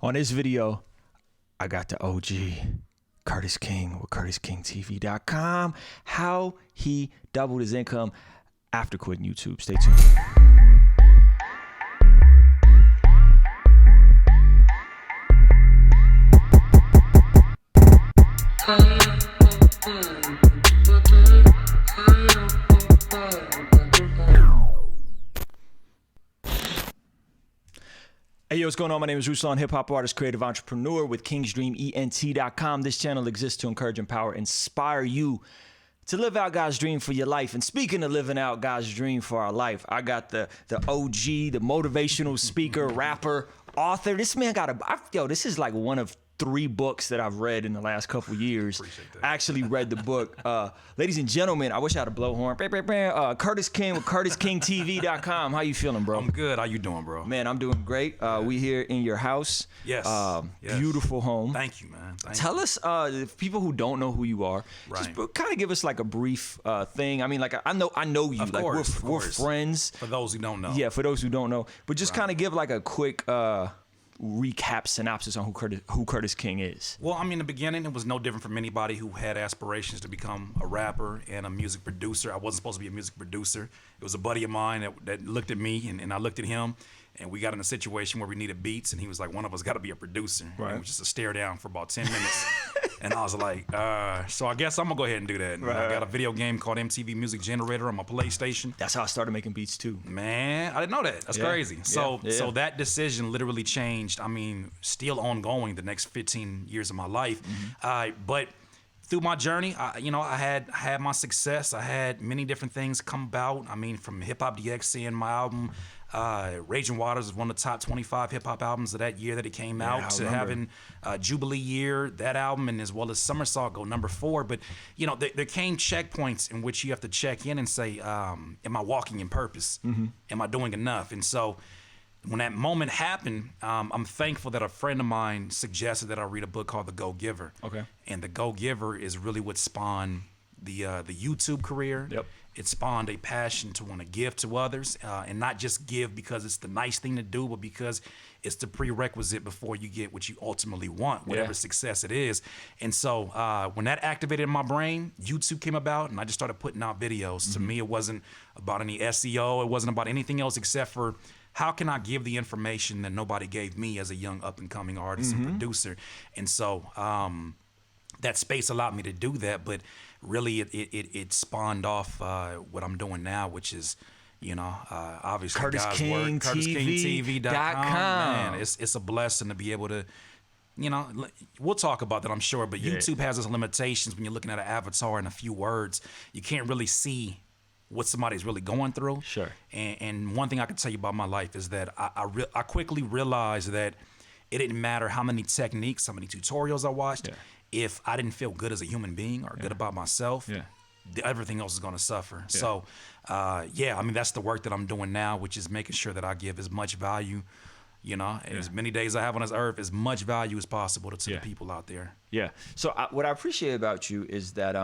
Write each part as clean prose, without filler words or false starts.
On this video, I got the OG Curtis King with CurtisKingTV.com. How he doubled his income after quitting YouTube. Stay tuned. Hey, yo, what's going on? My name is Ruslan, hip-hop artist, creative entrepreneur with KingsDreamENT.com. This channel exists to encourage, empower, inspire you to live out God's dream for your life. And speaking of living out God's dream for our life, I got the OG, the motivational speaker, rapper, author. This man got this is like one of 3 books that I've read in the last couple years. I actually read the book. Ladies and gentlemen, I wish I had a blowhorn. Curtis King with CurtisKingTV.com. How you feeling, bro? I'm good. How you doing, bro? Man, I'm doing great. We here in your house. Yes. Beautiful home. Thank you, man. Tell us, people who don't know who you are, Right. just kind of give us like a brief thing. I mean, like I know you. Of Like course, we're friends. For those who don't know. Yeah, for those who don't know, but just kind of give like a quick recap synopsis on who Curtis King is. Well, I mean, in the beginning, it was no different from anybody who had aspirations to become a rapper and a music producer. I wasn't supposed to be a music producer. It was a buddy of mine that looked at me, and I looked at him, and we got in a situation where we needed beats, and he was like, one of us got to be a producer. Right. And it was just a stare down for about 10 minutes. And I was like, so I guess I'm going to go ahead and do that. And Right. I got a video game called MTV Music Generator on my PlayStation. That's how I started making beats too. Man, I didn't know that. That's Yeah. crazy. So Yeah. so that decision literally changed. I mean, still ongoing the next 15 years of my life. But through my journey, I had my success. I had many different things come about. I mean, from Hip Hop DX seeing my album, Raging Waters was one of the top 25 hip hop albums of that year that it came out, I to remember. having Jubilee Year, that album, and as well as Somersault go number 4. But there came checkpoints in which you have to check in and say, am I walking in purpose? Am I doing enough? And so when that moment happened, I'm thankful that a friend of mine suggested that I read a book called The Go Giver. Okay. And The Go Giver is really what spawned the YouTube career. Yep. It spawned a passion to want to give to others, and not just give because it's the nice thing to do, but because it's the prerequisite before you get what you ultimately want, whatever success it is. And so when that activated in my brain, YouTube came about, and I just started putting out videos. To me, it wasn't about any SEO. It wasn't about anything else except for how can I give the information that nobody gave me as a young up-and-coming artist and producer. And so that space allowed me to do that, but really it spawned off what I'm doing now, which is, obviously God's word, CurtisKingTV.com. Man, it's a blessing to be able to, we'll talk about that, I'm sure, but YouTube has its limitations when you're looking at an avatar in a few words. You can't really see what somebody's really going through. Sure. And one thing I can tell you about my life is that I quickly realized that it didn't matter how many techniques, how many tutorials I watched. If I didn't feel good as a human being or good about myself, everything else is going to suffer. So, I mean, that's the work that I'm doing now, which is making sure that I give as much value, as many days I have on this earth, as much value as possible to the people out there. Yeah. So what I appreciate about you is that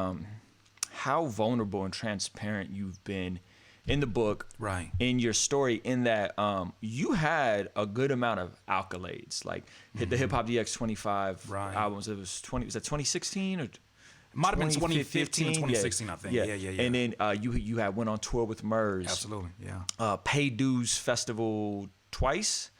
how vulnerable and transparent you've been in the book, Right. in your story, in that you had a good amount of accolades, like hit the Hip Hop DX 25 Right. albums. It was 2016 or It might have been 2015 or 2016, I think. Yeah. And then you had went on tour with Murs. Absolutely, yeah. Pay Dues Festival twice.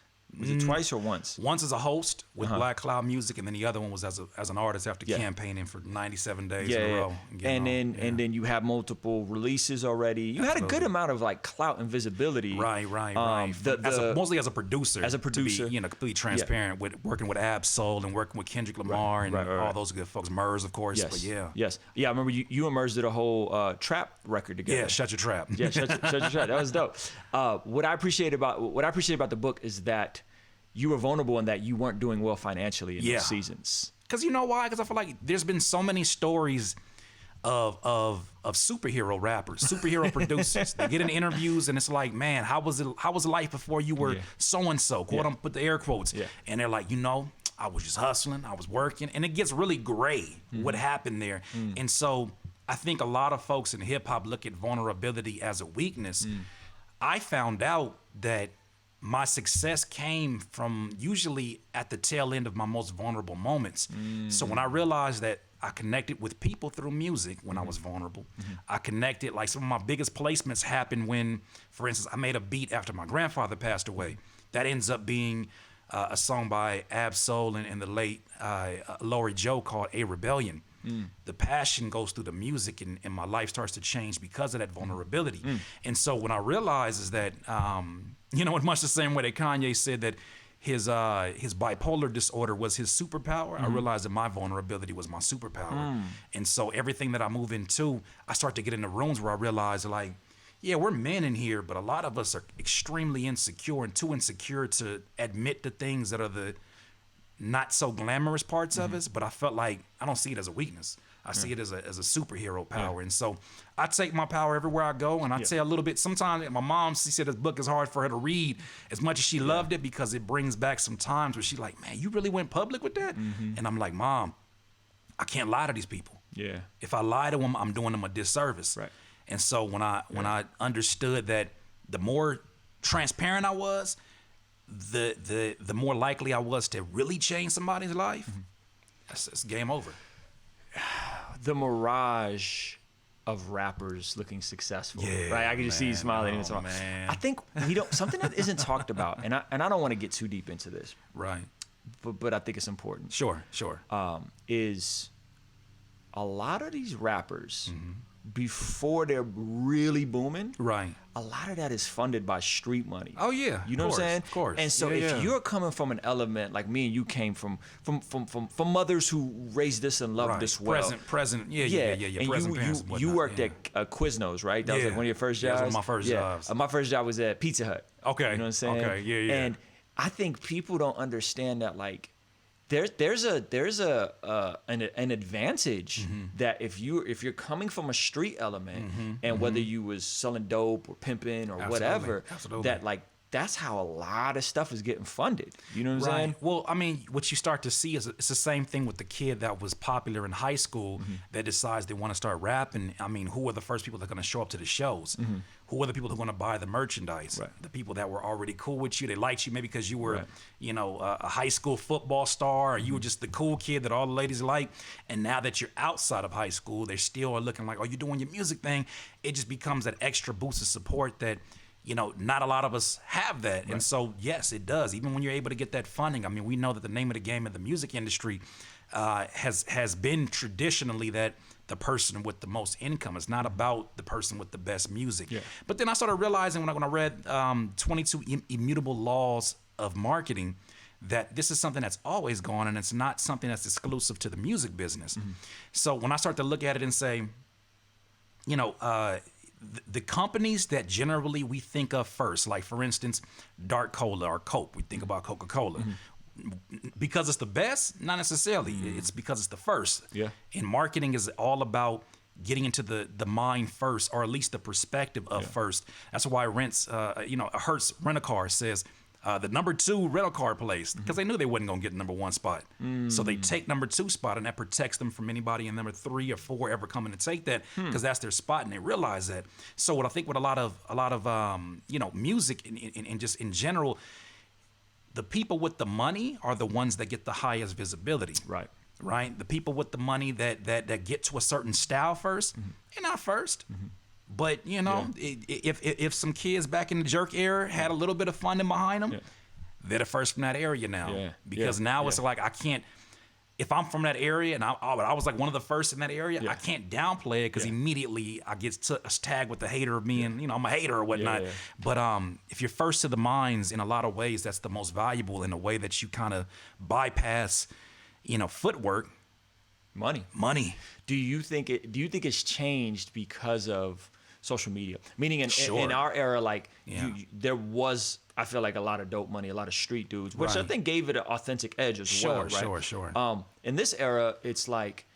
Was it twice or once? Once as a host with Black Cloud Music, and then the other one was as an artist after campaigning for 97 days in a row. And then you have multiple releases already. You had a good amount of like clout and visibility. Right. Mostly as a producer. As a producer. To be, completely transparent with working with Ab-Soul and working with Kendrick Lamar and all those good folks. Murs, of course. Yes. But Yes. Yeah, I remember you and Murs did a whole trap record together. Yeah, Shut Your Trap. Yeah, shut your trap. That was dope. What I appreciate about the book is that you were vulnerable in that you weren't doing well financially in those seasons. Because you know why? Because I feel like there's been so many stories of superhero rappers, superhero producers. They get in interviews and it's like, man, how was life before you were so and so? Quote, I'm put the air quotes. Yeah. And they're like, I was just hustling, I was working, and it gets really gray what happened there. And so I think a lot of folks in hip hop look at vulnerability as a weakness. I found out that my success came from usually at the tail end of my most vulnerable moments. So when I realized that I connected with people through music when I was vulnerable, I connected, like some of my biggest placements happened when, for instance, I made a beat after my grandfather passed away. That ends up being a song by Ab-Soul and the late Lori Joe called A Rebellion. The passion goes through the music, and my life starts to change because of that vulnerability. And so when I realized is that, you know, in much the same way that Kanye said that his bipolar disorder was his superpower, I realized that my vulnerability was my superpower. And so everything that I move into, I start to get into rooms where I realize, like, yeah, we're men in here, but a lot of us are extremely insecure and too insecure to admit the things that are the not so glamorous parts of us. But I felt like I don't see it as a weakness. I see it as a superhero power. And so I take my power everywhere I go. And I tell a little bit, sometimes my mom, she said this book is hard for her to read as much as she loved it, because it brings back some times where she's like, man, you really went public with that? And I'm like, Mom, I can't lie to these people. Yeah. If I lie to them, I'm doing them a disservice. Right. And so when I understood that the more transparent I was, the more likely I was to really change somebody's life, it's game over. The mirage of rappers looking successful, right? I can just see you smiling. I think something that isn't talked about, and I don't want to get too deep into this, right? But I think it's important. Sure. Is a lot of these rappers, before they're really booming, right? A lot of that is funded by street money. Oh yeah, you know what I'm saying? Of course. And so if you're coming from an element like me and you came from mothers who raised us and loved us well, present, And you worked at Quiznos, right? That was like one of your first jobs. That was one of my first jobs. My first job was at Pizza Hut. Okay, you know what I'm saying? Okay, And I think people don't understand that, like, there's an advantage that if you're coming from a street element, and whether you was selling dope or pimping or whatever, that, like, that's how a lot of stuff is getting funded. You know what I'm saying? Well, I mean, what you start to see is it's the same thing with the kid that was popular in high school that decides they want to start rapping. I mean, who are the first people that are going to show up to the shows? Who are the people who are going to buy the merchandise? Right. The people that were already cool with you. They liked you maybe because you were, you know, a high school football star, or you were just the cool kid that all the ladies like. And now that you're outside of high school, they still are looking like, oh, you're doing your music thing. It just becomes that extra boost of support that, you know, not a lot of us have that. Right. And so, yes, it does. Even when you're able to get that funding, I mean, we know that the name of the game in the music industry has been traditionally that the person with the most income. It's not about the person with the best music. Yeah. But then I started realizing when I read 22 Immutable Laws of Marketing, that this is something that's always gone, and it's not something that's exclusive to the music business. So when I start to look at it and say, you know, the companies that generally we think of first, like for instance, Dark Cola or Coke, we think about Coca-Cola. Because it's the best? Not necessarily. It's because it's the first. Yeah. And marketing is all about getting into the mind first, or at least the perspective of first. That's why a Hertz Rent-A-Car says the number 2 rental car place, because they knew they wasn't gonna get number 1 spot. So they take number 2 spot, and that protects them from anybody in number 3 or 4 ever coming to take that, because that's their spot, and they realize that. So what I think with a lot of you know, music and just in general, the people with the money are the ones that get the highest visibility. Right. The people with the money that get to a certain style first, they're not first. But, you know, if some kids back in the jerk era had a little bit of funding behind them, they're the first from that area now. Because now it's like, I can't, if I'm from that area and I was like one of the first in that area, I can't downplay it, because immediately I get tagged with the hater of being, you know, I'm a hater or whatnot. But if you're first to the minds, in a lot of ways, that's the most valuable, in a way that you kind of bypass, you know, footwork. Money. Do you think it's changed because of social media? Meaning in our era, like there was, I feel like, a lot of dope money, a lot of street dudes, which I think gave it an authentic edge as well, right? Sure. In this era, it's like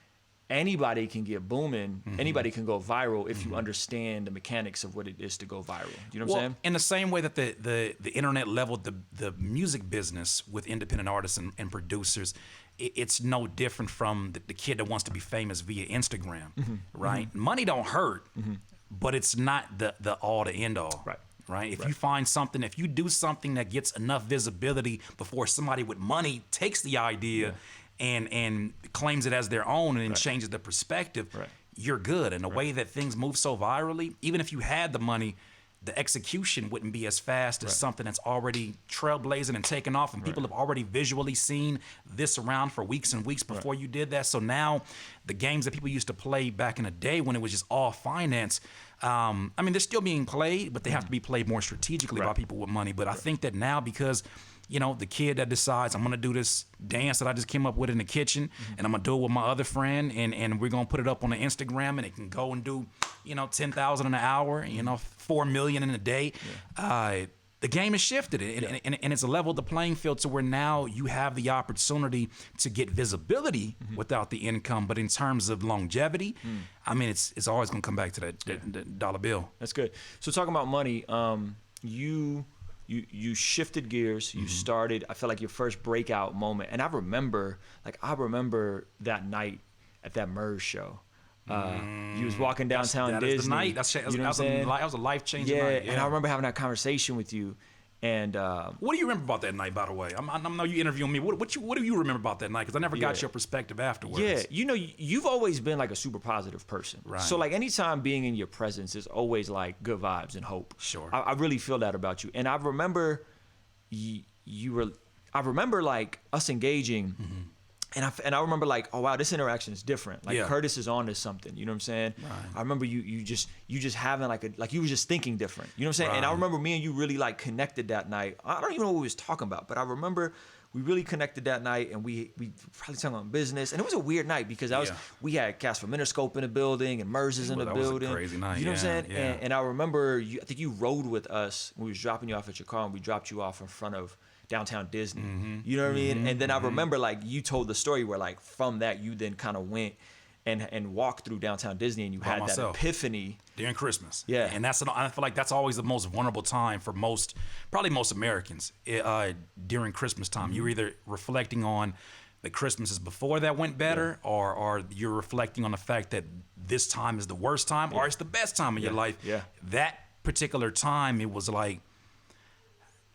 anybody can get booming, anybody can go viral if you understand the mechanics of what it is to go viral. You know what I'm saying? In the same way that the internet leveled the music business with independent artists and producers, it's no different from the kid that wants to be famous via Instagram, right? Money don't hurt, but it's not the all to end all. right? If you find something, if you do something that gets enough visibility before somebody with money takes the idea and claims it as their own and then changes the perspective, you're good. And the way that things move so virally, even if you had the money, the execution wouldn't be as fast as something that's already trailblazing and taken off, and people have already visually seen this around for weeks and weeks before you did that. So now the games that people used to play back in the day when it was just all finance, I mean, they're still being played, but they have to be played more strategically by people with money. But I think that now, because you know, the kid that decides I'm gonna do this dance that I just came up with in the kitchen, and I'm gonna do it with my other friend, and we're gonna put it up on the Instagram, and it can go and do, you know, 10,000 an hour, you know, 4 million in a day. The game has shifted, and it's a leveled the playing field to where now you have the opportunity to get visibility without the income, but in terms of longevity, I mean, it's always gonna come back to that dollar bill. That's good. So talking about money, you shifted gears. You started, I feel like, your first breakout moment. And I remember that night at that MERS show. You was walking downtown Disney. That is the night. That was a life-changing night. Yeah, and I remember having that conversation with you. And what do you remember about that night, by the way? I know you interviewing me. What do you remember about that night? Because I never got your perspective afterwards. Yeah, you know, you've always been like a super positive person. Right. So like anytime being in your presence is always like good vibes and hope. Sure. I really feel that about you. And I remember I remember like us engaging. And I remember like, oh wow, this interaction is different. Like Curtis is on to something. You know what I'm saying? Right. I remember you just having like you were just thinking different. You know what I'm saying? And I remember me and you really like connected that night. I don't even know what we was talking about, but I remember we really connected that night, and we probably talking about business. And it was a weird night because we had Cast for Interscope in the building and MERS is in the building. Was a crazy night. You know what I'm saying? Yeah. And I remember I think you rode with us when we was dropping you off at your car, and we dropped you off in front of downtown Disney. You know what I mean? And then I remember like you told the story where like from that you then kind of went and walked through downtown Disney, and you had that epiphany during Christmas. Yeah. And I feel like that's always the most vulnerable time for probably most Americans during Christmas time. You're either reflecting on the Christmases before that went better, or you're reflecting on the fact that this time is the worst time, or it's the best time of your life. That particular time, it was like,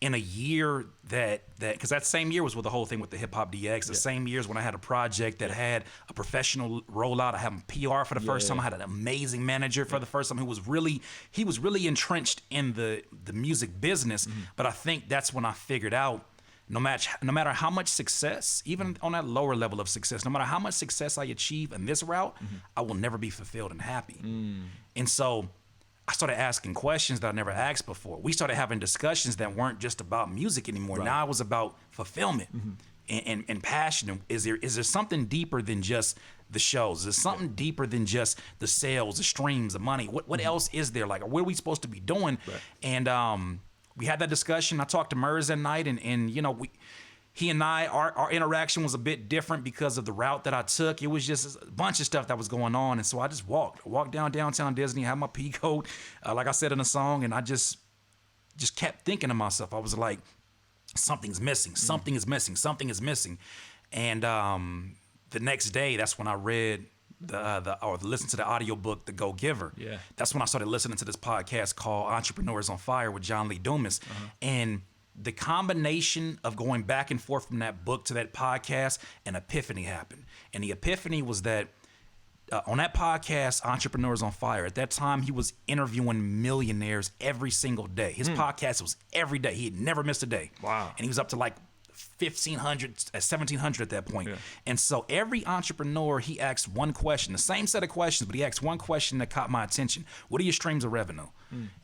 in a year because that same year was with the whole thing with the Hip Hop DX. The same years when I had a project that had a professional rollout. I had PR for the first time. I had an amazing manager for the first time who was really entrenched in the music business. But I think that's when I figured out, no matter how much success, even on that lower level of success, no matter how much success I achieve in this route, I will never be fulfilled and happy. And so I started asking questions that I never asked before. We started having discussions that weren't just about music anymore. Now it was about fulfillment and passion. Is there something deeper than just the shows? Is there something deeper than just the sales, the streams, the money? What else is there? Like, what are we supposed to be doing? And we had that discussion. I talked to MERS that night, and you know, he and our interaction was a bit different because of the route that I took. It was just a bunch of stuff that was going on. And so I just walked down downtown Disney, had my pea coat, like I said in the song, and I just kept thinking to myself. I was like, something's missing, something is missing, something is missing. And the next day, that's when I read or listened to the audiobook, The Go Giver. Yeah. That's when I started listening to this podcast called Entrepreneurs on Fire with John Lee Dumas. And the combination of going back and forth from that book to that podcast, an epiphany happened. And the epiphany was that on that podcast, Entrepreneurs on Fire, at that time, he was interviewing millionaires every single day. His podcast was every day. He had never missed a day. Wow. And he was up to like 1,500, 1,700 at that point. And so every entrepreneur, he asked one question, the same set of questions, but he asked one question that caught my attention. What are your streams of revenue?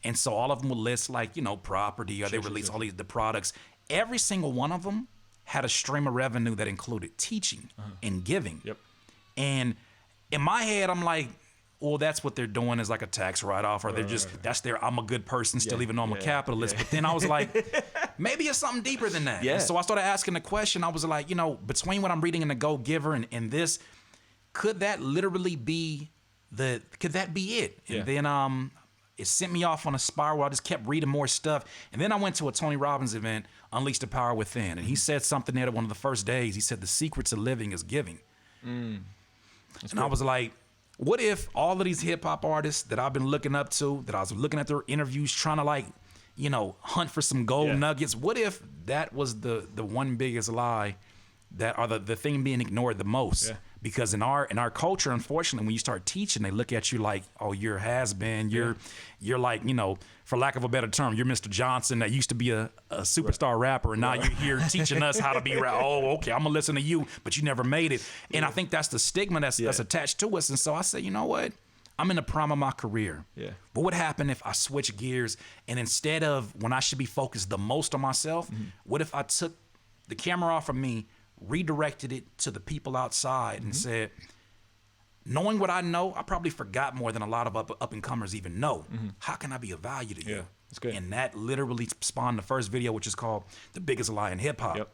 And so all of them would list like, you know, property, or they release all the products. Every single one of them had a stream of revenue that included teaching and giving. And in my head, I'm like, well, that's what they're doing is like a tax write-off, or they're just, that's their, I'm a good person still, even though I'm a capitalist. But then I was like, maybe it's something deeper than that. And so I started asking the question. I was like, you know, between what I'm reading in The Go Giver and this, could that literally be could that be it? And then it sent me off on a spiral. I just kept reading more stuff. And then I went to a Tony Robbins event, Unleash the Power Within. And he said something there that one of the first days. He said, the secret to living is giving. And I was like, what if all of these hip hop artists that I've been looking up to, that I was looking at their interviews, trying to like, you know, hunt for some gold nuggets. What if that was the one biggest lie that are the thing being ignored the most? Yeah. Because in our culture, unfortunately, when you start teaching, they look at you like, oh, you're a has-been. You're like, you know, for lack of a better term, you're Mr. Johnson that used to be a superstar rapper, and now you're here teaching us how to be rap. Oh, okay, I'm gonna listen to you, but you never made it. And I think that's the stigma that's attached to us. And so I said, you know what? I'm in the prime of my career. Yeah. But what happened if I switch gears and instead of when I should be focused the most on myself, what if I took the camera off of me, redirected it to the people outside and said, knowing what I know, I probably forgot more than a lot of up and comers even know. How can I be of value to you? Yeah, that's good. And that literally spawned the first video, which is called The Biggest Lie in Hip Hop. Yep.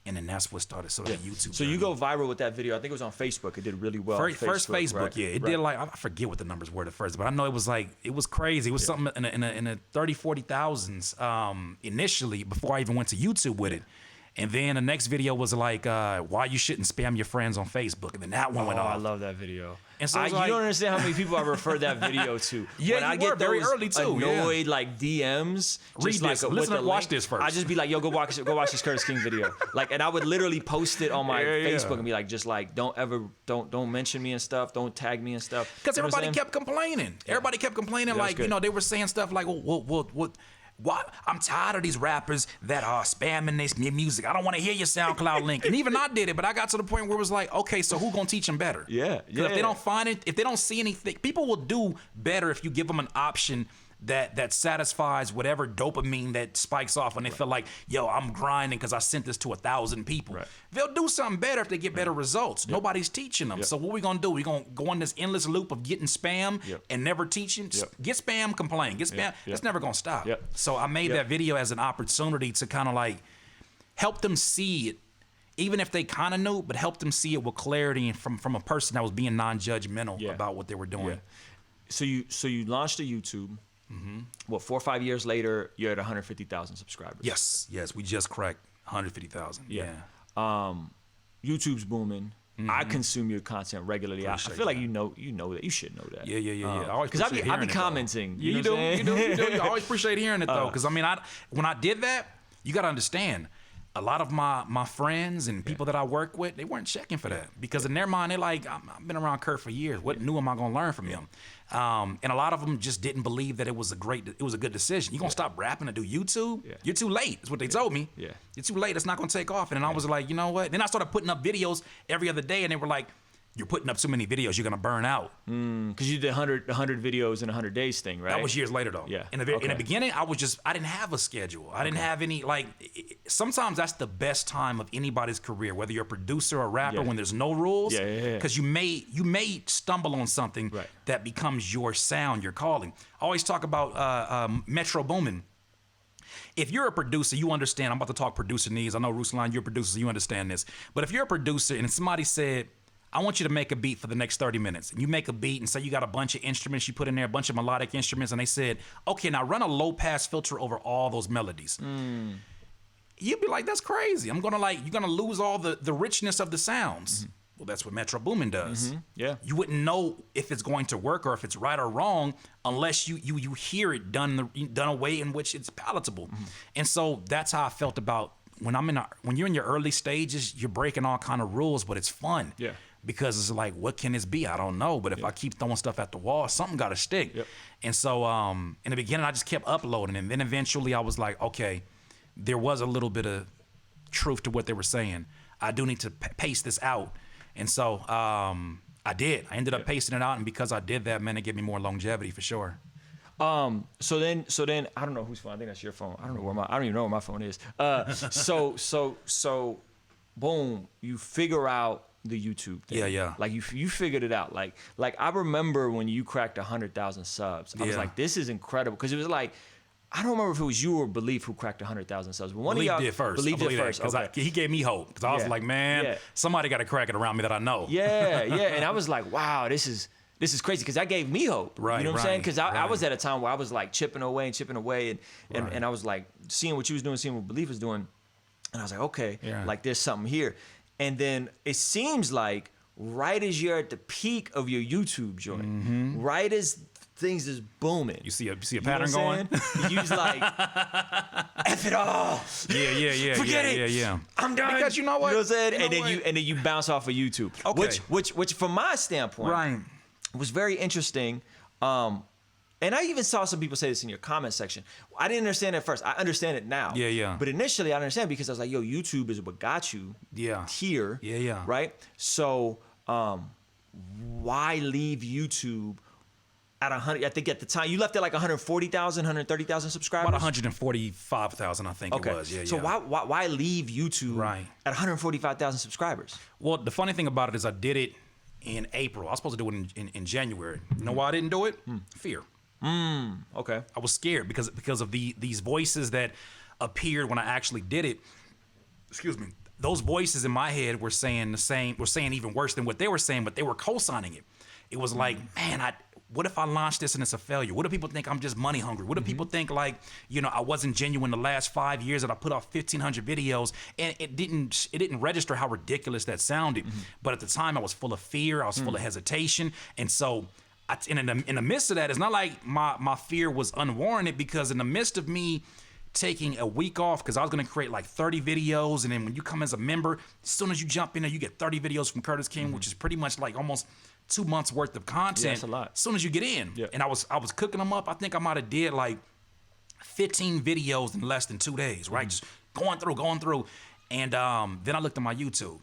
And then that's what started sort of YouTube. So you go viral with that video. I think it was on Facebook. It did really well. First Facebook, right? Yeah. It did like, I forget what the numbers were at first, but I know it was like, it was crazy. It was something in a 30, 40,000s initially before I even went to YouTube with it. And then the next video was like, why you shouldn't spam your friends on Facebook. And then that one went off. I love that video. And so you don't understand how many people I referred that video to. Yeah, when I get very early too. Annoyed like DMs. Read this. Listen, watch this first. I just be like, yo, go watch this Curtis King video. Like, and I would literally post it on my Facebook and be like, just like, don't mention me and stuff. Don't tag me and stuff. Because everybody kept complaining. Everybody kept complaining. Like, you know, they were saying stuff like, what? Why? I'm tired of these rappers that are spamming this music. I don't want to hear your SoundCloud link. And even I did it, but I got to the point where it was like, okay, so who gonna teach them better? Yeah. If they don't find it, if they don't see anything, people will do better if you give them an option that satisfies whatever dopamine that spikes off when they feel like, yo, I'm grinding because I sent this to 1,000 people. Right. They'll do something better if they get better results. Nobody's teaching them. So what we gonna do? We gonna go on this endless loop of getting spam and never teaching. Get spam, complain. Get spam. That's never gonna stop. So I made that video as an opportunity to kind of like help them see it, even if they kind of knew, but help them see it with clarity and from a person that was being non-judgmental about what they were doing. So you launched a YouTube. What, 4 or 5 years later, you're at 150,000 subscribers. Yes, we just cracked 150,000. Yeah. YouTube's booming. I consume your content regularly. I feel like you know that. You should know that. Yeah. Because I be commenting. You do. I always appreciate hearing it though. Because I mean, when I did that, you got to understand. A lot of my friends and people that I work with, they weren't checking for that because in their mind, they're like, I've been around Kurt for years. What new am I going to learn from him? And a lot of them just didn't believe that it was a good decision. You're going to stop rapping to do YouTube? You're too late. That's what they told me. You're too late. It's not going to take off. And then I was like, you know what? Then I started putting up videos every other day and they were like, you're putting up so many videos, you're gonna burn out. Because you did 100 videos in 100 days thing, right? That was years later though. In the beginning, I didn't have a schedule. I didn't have any, like, sometimes that's the best time of anybody's career, whether you're a producer or a rapper, when there's no rules. Because you may stumble on something that becomes your sound, your calling. I always talk about Metro Boomin. If you're a producer, you understand, I'm about to talk producer needs. I know Ruslan, you're a producer, so you understand this. But if you're a producer and somebody said, I want you to make a beat for the next 30 minutes. And you make a beat and say you got a bunch of instruments you put in there, a bunch of melodic instruments, and they said, okay, now run a low pass filter over all those melodies. You'd be like, that's crazy. You're gonna lose all the richness of the sounds. Well, that's what Metro Boomin does. You wouldn't know if it's going to work or if it's right or wrong unless you hear it done a way in which it's palatable. And so that's how I felt about when you're in your early stages, you're breaking all kind of rules, but it's fun. Because it's like, what can this be? I don't know. But if I keep throwing stuff at the wall, something got to stick. And so in the beginning, I just kept uploading. And then eventually I was like, okay, there was a little bit of truth to what they were saying. I do need to pace this out. And so I did. I ended up pacing it out. And because I did that, man, it gave me more longevity for sure. So then I don't know whose phone. I think that's your phone. I don't even know where my phone is. So boom, you figure out the YouTube thing. Like you figured it out. Like I remember when you cracked 100,000 subs. I was like, this is incredible. Because it was like, I don't remember if it was you or Belief who cracked 100,000 subs. But one of y'all did first. Belief did first. Okay. He gave me hope. Because I was like, man, somebody got to crack it around me that I know. And I was like, wow, this is crazy because that gave me hope. You know what I'm saying? Because I was at a time where I was like chipping away. And I was like seeing what you was doing, seeing what Belief was doing. And I was like, okay, like there's something here. And then it seems like right as you're at the peak of your YouTube joint, right as things is booming. You see a You know pattern what going? I'm saying? You just like, F it all. Yeah. Forget it. Yeah. I'm done. Because you know what? You know what I'm saying? You know And then you bounce off of YouTube. Okay. Which from my standpoint, Right. was very interesting. And I even saw some people say this in your comment section. I didn't understand it at first. I understand it now. Yeah. But initially, I didn't understand because I was like, yo, YouTube is what got you here. Yeah. Right? So why leave YouTube at 100? I think at the time, you left at like 140,000, 130,000 subscribers? About 145,000, I think it was. Yeah. So why leave YouTube at 145,000 subscribers? Well, the funny thing about it is I did it in April. I was supposed to do it in January. You know why I didn't do it? Fear. Okay. I was scared because of these voices that appeared when I actually did it. Excuse me. Those voices in my head were saying even worse than what they were saying, but they were co-signing it. It was like, man, what if I launch this and it's a failure? What if people think I'm just money hungry? What if people think like, I wasn't genuine the last 5 years that I put off 1,500 videos and it didn't register how ridiculous that sounded. But at the time I was full of fear. I was full of hesitation. And so in the midst of that, it's not like my fear was unwarranted, because in the midst of me taking a week off, because I was going to create like 30 videos, and then when you come as a member, as soon as you jump in there, you get 30 videos from Curtis King, which is pretty much like almost 2 months worth of content. Yeah, that's a lot. As soon as you get in. And I was cooking them up. I think I might have did like 15 videos in less than 2 days, right? Just going through. And then I looked at my YouTube.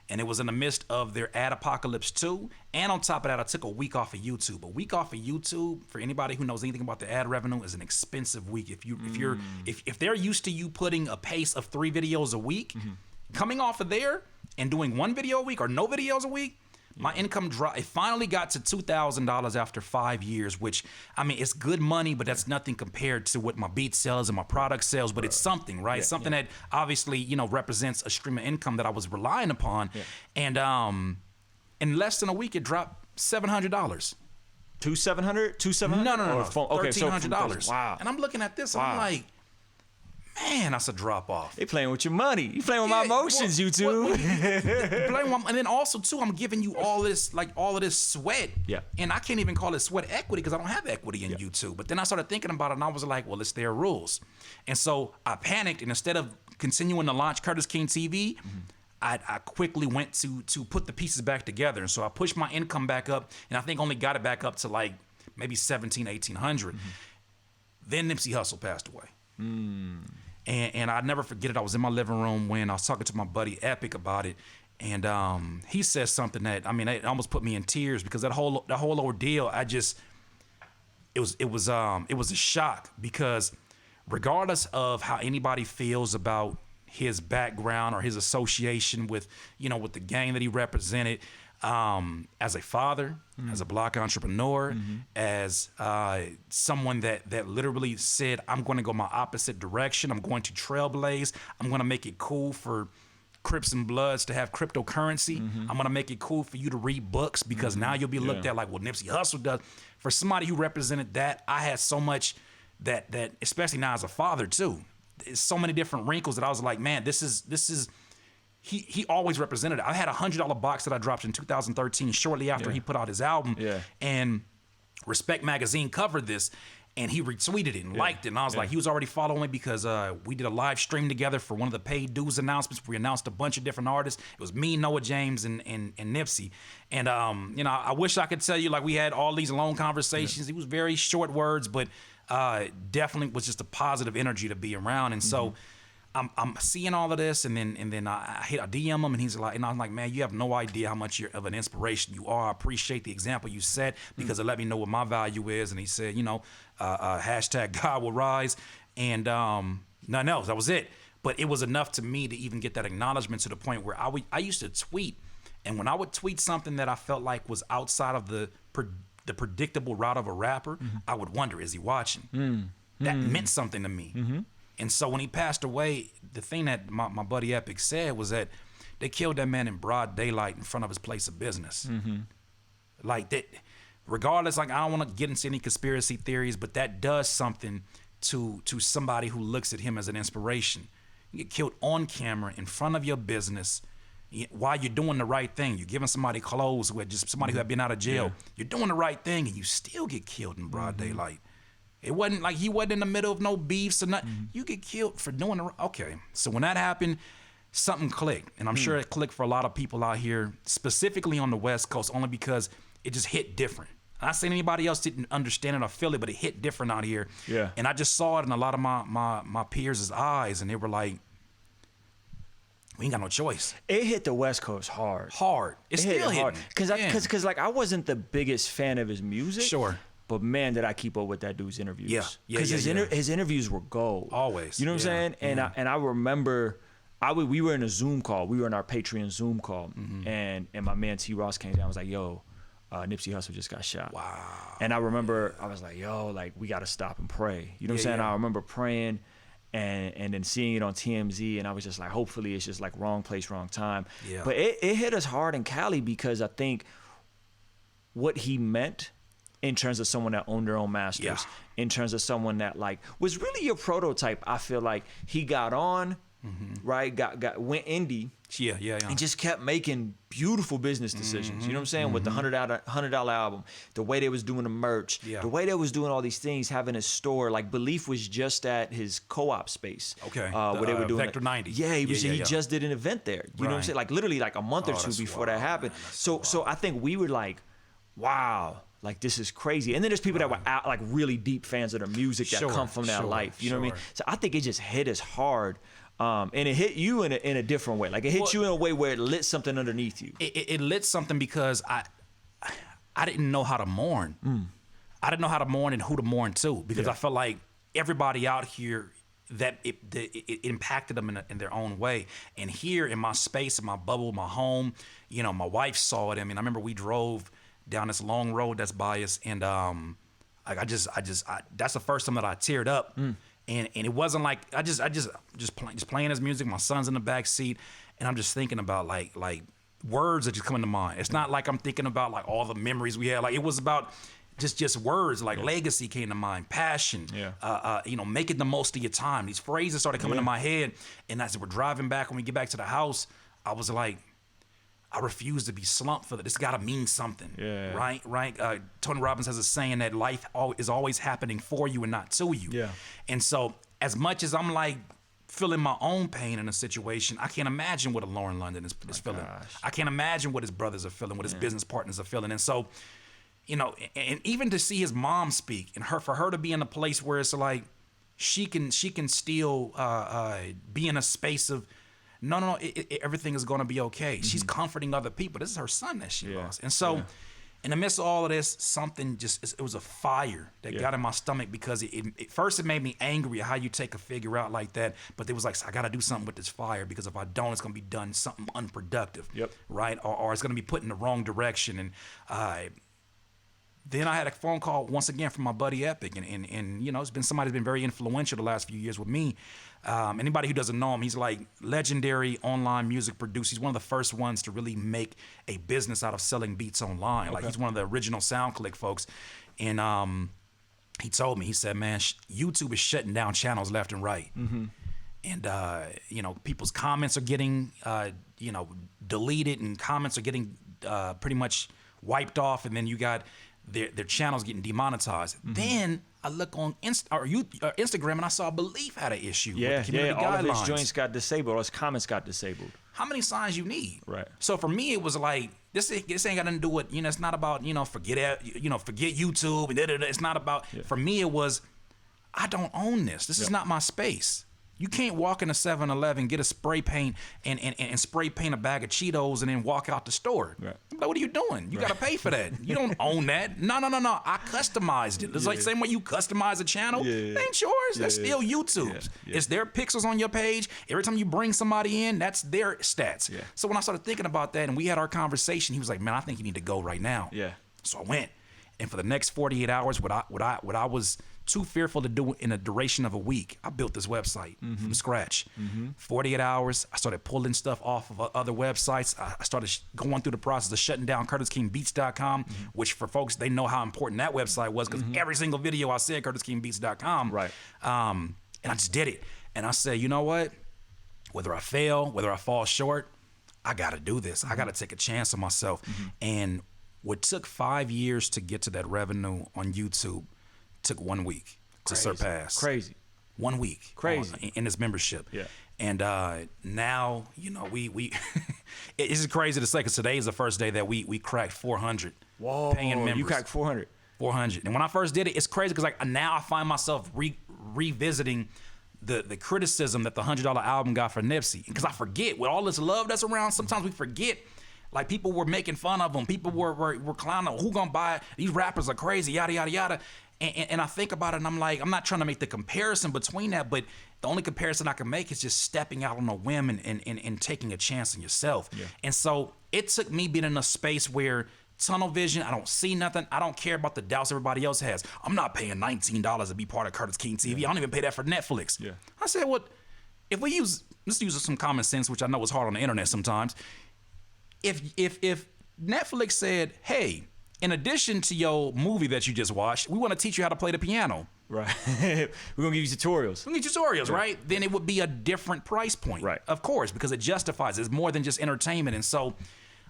And it was in the midst of their ad apocalypse too. And on top of that, I took a week off of YouTube. A week off of YouTube, for anybody who knows anything about the ad revenue, is an expensive week. If they're used to you putting a pace of 3 videos a week, coming off of there and doing 1 video a week or no videos a week, my income dropped. It finally got to $2,000 after 5 years, which, I mean, it's good money, but that's nothing compared to what my beat sells and my product sells. But it's something, right? Something that obviously, represents a stream of income that I was relying upon. And in less than a week, it dropped $700. $2,700? No. Okay, $1,300. Wow. And I'm looking at this, and I'm like, man, that's a drop off. They playing with your money. You playing with my emotions, YouTube. And then also too, I'm giving you all of this sweat. Yeah. And I can't even call it sweat equity because I don't have equity in YouTube. But then I started thinking about it, and I was like, well, it's their rules. And so I panicked, and instead of continuing to launch Curtis King TV, I quickly went to put the pieces back together. And so I pushed my income back up, and I think only got it back up to like maybe 1,800. Then Nipsey Hussle passed away. And I'd never forget it. I was in my living room when I was talking to my buddy Epic about it, and he says something that, I mean, it almost put me in tears, because that whole ordeal, it was a shock, because regardless of how anybody feels about his background or his association with the gang that he represented, as a father, as a Black entrepreneur, as someone that literally said, I'm going to go my opposite direction. I'm going to trailblaze. I'm going to make it cool for Crips and Bloods to have cryptocurrency. I'm going to make it cool for you to read books, because now you'll be looked at like, well, Nipsey Hussle does. For somebody who represented that, I had so much that especially now as a father too, there's so many different wrinkles that I was like, man, this is He always represented it. I had a $100 box that I dropped in 2013, shortly after he put out his album. And Respect Magazine covered this, and he retweeted it and liked it. And I was like, he was already following me, because we did a live stream together for one of the paid dues announcements. We announced a bunch of different artists. It was me, Noah James, and Nipsey. And I wish I could tell you like we had all these long conversations. It was very short words, but definitely was just a positive energy to be around. And so I'm seeing all of this, and then I DM him, and he's like, and I'm like, man, you have no idea how much of an inspiration you are. I appreciate the example you set, because it let me know what my value is. And he said, hashtag God will rise, and nothing else. That was it. But it was enough to me to even get that acknowledgement, to the point where I used to tweet, and when I would tweet something that I felt like was outside of the predictable route of a rapper, I would wonder, is he watching? That meant something to me. And so when he passed away, the thing that my buddy Epic said was that they killed that man in broad daylight in front of his place of business. Like that, regardless, like, I don't want to get into any conspiracy theories, but that does something to somebody who looks at him as an inspiration. You get killed on camera in front of your business, while you're doing the right thing, you're giving somebody clothes who had just somebody who had been out of jail. You're doing the right thing, and you still get killed in broad daylight. It wasn't like he wasn't in the middle of no beefs or nothing. You get killed for doing the right. Okay, so when that happened, something clicked, and I'm sure it clicked for a lot of people out here, specifically on the West Coast, only because it just hit different. I'm not saying anybody else didn't understand it or feel it, but it hit different out here. Yeah. And I just saw it in a lot of my peers' eyes, and they were like, we ain't got no choice. It hit the West Coast hard. It's still hitting. Because like I wasn't the biggest fan of his music. Sure. But man, did I keep up with that dude's interviews. Yeah. Because his interviews were gold. Always. You know what I'm saying? And I remember we were in a Zoom call. We were in our Patreon Zoom call. And my man T. Ross came down and was like, yo, Nipsey Hussle just got shot. Wow. And I remember I was like, yo, like we got to stop and pray. You know what I'm saying? I remember praying and then seeing it on TMZ, and I was just like, hopefully it's just like wrong place, wrong time. Yeah. But it hit us hard in Cali because I think what he meant in terms of someone that owned their own masters, in terms of someone that like was really your prototype. I feel like he got on, right? Went indie. Yeah. And just kept making beautiful business decisions. You know what I'm saying? With the $100 album, the way they was doing the merch, the way they was doing all these things, having a store. Like Belief was just at his co-op space. Okay. Where they were doing Vector 90. Yeah, he just did an event there. You know what I'm saying? Like literally like a month or two before that happened. So I think we were like, wow. Like this is crazy. And then there's people that were out, like really deep fans of the music that come from that life. You know what I mean? So I think it just hit us hard. And it hit you in a different way. Like it hit you in a way where it lit something underneath you. It lit something because I didn't know how to mourn. I didn't know how to mourn and who to mourn to, because I felt like everybody out here that it impacted them in their own way. And here in my space, in my bubble, my home, you know, my wife saw it. I mean, I remember we drove down this long road that's by us, and I just that's the first time that I teared up. And it wasn't like I just playing his music. My son's in the back seat, and I'm just thinking about like words that just come into mind. It's not like I'm thinking about like all the memories we had. Like it was about just words. Like legacy came to mind, passion. You know, making the most of your time. These phrases started coming to my head, and as we're driving back, when we get back to the house, I was like, I refuse to be slumped for that. This got to mean something, right? Tony Robbins has a saying that life is always happening for you and not to you. Yeah. And so as much as I'm like feeling my own pain in a situation, I can't imagine what a Lauren London is feeling. Gosh. I can't imagine what his brothers are feeling, what his business partners are feeling. And so, you know, and even to see his mom speak and for her to be in a place where it's like she can still be in a space of, no, everything is going to be okay. She's comforting other people. This is her son that she lost. And so in the midst of all of this, something it was a fire that got in my stomach, because first it made me angry at how you take a figure out like that. But it was like, I got to do something with this fire, because if I don't, it's going to be done something unproductive, right? Or it's going to be put in the wrong direction. And then I had a phone call once again from my buddy Epic, and you know, it's been somebody who's been very influential the last few years with me. Anybody who doesn't know him, he's like legendary online music producer. He's one of the first ones to really make a business out of selling beats online. Like he's one of the original SoundClick folks. And he told me, he said, man, YouTube is shutting down channels left and right. And, you know, people's comments are getting, you know, deleted, and comments are getting pretty much wiped off. And then you got their channels getting demonetized. Then I look on Instagram, and I saw Belief had an issue with the community guidelines. All of his joints got disabled, all his comments got disabled. How many signs you need? Right. So for me, it was like, this ain't got nothing to do with, you know, it's not about, you know, forget YouTube, and It's not about, for me, it was, I don't own this. This is not my space. You can't walk in a 7-Eleven, get a spray paint, and spray paint a bag of Cheetos, and then walk out the store. Right. Like, what are you doing? You got to pay for that. You don't own that. No. I customized it. It's like the same way you customize a channel. That ain't yours. That's still YouTube's. It's their pixels on your page. Every time you bring somebody in, that's their stats. So when I started thinking about that, and we had our conversation, he was like, man, I think you need to go right now. So I went. And for the next 48 hours, what I was too fearful to do in a duration of a week, I built this website from scratch. 48 hours, I started pulling stuff off of other websites. I started going through the process of shutting down CurtisKingBeats.com, which for folks, they know how important that website was, because every single video I said CurtisKingBeats.com. Right. And I just did it. And I said, you know what? Whether I fail, whether I fall short, I got to do this. I got to take a chance on myself. And what took 5 years to get to that revenue on YouTube took 1 week to surpass. Crazy. 1 week. Crazy. In his membership. Yeah. And now, you know, we it's crazy to say because today is the first day that we cracked 400 paying members. You cracked 400. 400. And when I first did it, it's crazy because like now I find myself revisiting the criticism that the $100 album got for Nipsey. Because I forget with all this love that's around, sometimes we forget. Like people were making fun of him. People were clowning, who gonna buy it? These rappers are crazy, yada, yada, yada. And I think about it and I'm like, I'm not trying to make the comparison between that, but the only comparison I can make is just stepping out on a whim and taking a chance on yourself. Yeah. And so it took me being in a space where tunnel vision, I don't see nothing. I don't care about the doubts everybody else has. I'm not paying $19 to be part of Curtis King TV. I don't even pay that for Netflix. Yeah. I said, well, if we let's use some common sense, which I know is hard on the internet sometimes. If Netflix said, hey, in addition to your movie that you just watched, we want to teach you how to play the piano. Right. We're going to give you tutorials. We need tutorials, right? Then it would be a different price point. Right. Of course, because it justifies it. It's more than just entertainment. And so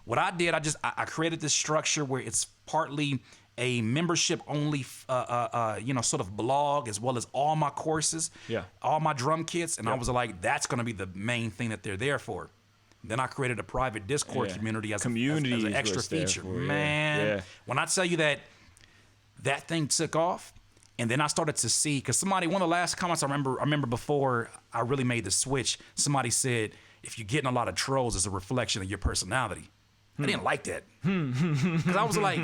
what I did, I created this structure where it's partly a membership only, sort of blog, as well as all my courses, all my drum kits. And I was like, that's going to be the main thing that they're there for. Then I created a private Discord community as an extra feature. Man, when I tell you that thing took off, and then I started to see, because one of the last comments I remember before I really made the switch, somebody said, if you're getting a lot of trolls, it's a reflection of your personality. I didn't like that. Because I was like,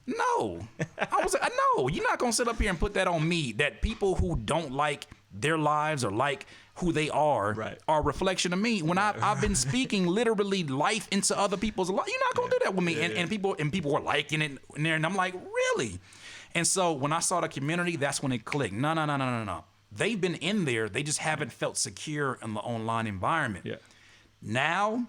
no. I was like, no, you're not going to sit up here and put that on me, that people who don't like their lives or like who they are a reflection of me. When I've been speaking literally life into other people's life, you're not going to do that with me. And people were liking it in there. And I'm like, really? And so when I saw the community, that's when it clicked. No. They've been in there. They just haven't felt secure in the online environment. Yeah. Now,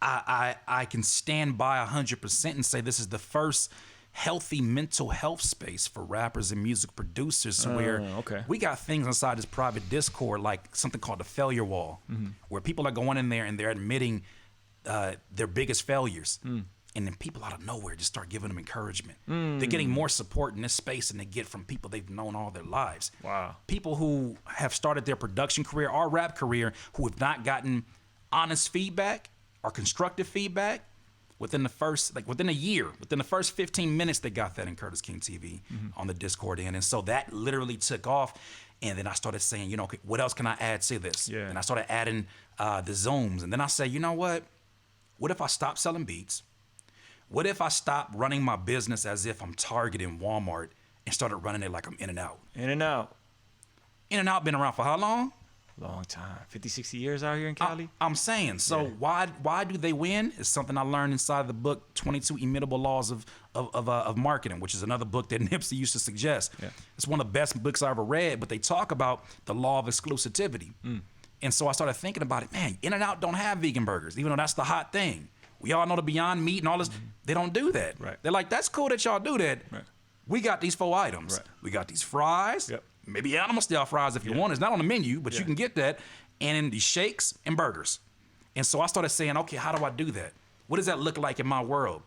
I can stand by 100% and say this is the first healthy mental health space for rappers and music producers where we got things inside this private Discord like something called the failure wall, where people are going in there and they're admitting their biggest failures. And then people out of nowhere just start giving them encouragement. They're getting more support in this space than they get from people they've known all their lives. Wow. People who have started their production career or rap career who have not gotten honest feedback or constructive feedback within a year, within the first 15 minutes, they got that in Curtis King TV on the Discord end. And so that literally took off. And then I started saying, you know, okay, what else can I add to this? Yeah. And I started adding the Zooms. And then I said, you know what? What if I stop selling beats? What if I stop running my business as if I'm Target and Walmart and started running it like I'm In-N-Out? In-N-Out. In-N-Out been around for how long? Long time. 50, 60 years out here in Cali? I'm saying. So why do they win? It's something I learned inside the book, 22 Immutable Laws of Marketing, which is another book that Nipsey used to suggest. Yeah. It's one of the best books I ever read, but they talk about the Law of Exclusivity. And so I started thinking about it. Man, In-N-Out don't have vegan burgers, even though that's the hot thing. We all know the Beyond Meat and all this. They don't do that. Right. They're like, that's cool that y'all do that. Right. We got these 4 items. Right. We got these fries. Yep. Maybe animal style fries if you want. It's not on the menu, but you can get that. And in these shakes and burgers. And so I started saying, okay, how do I do that? What does that look like in my world?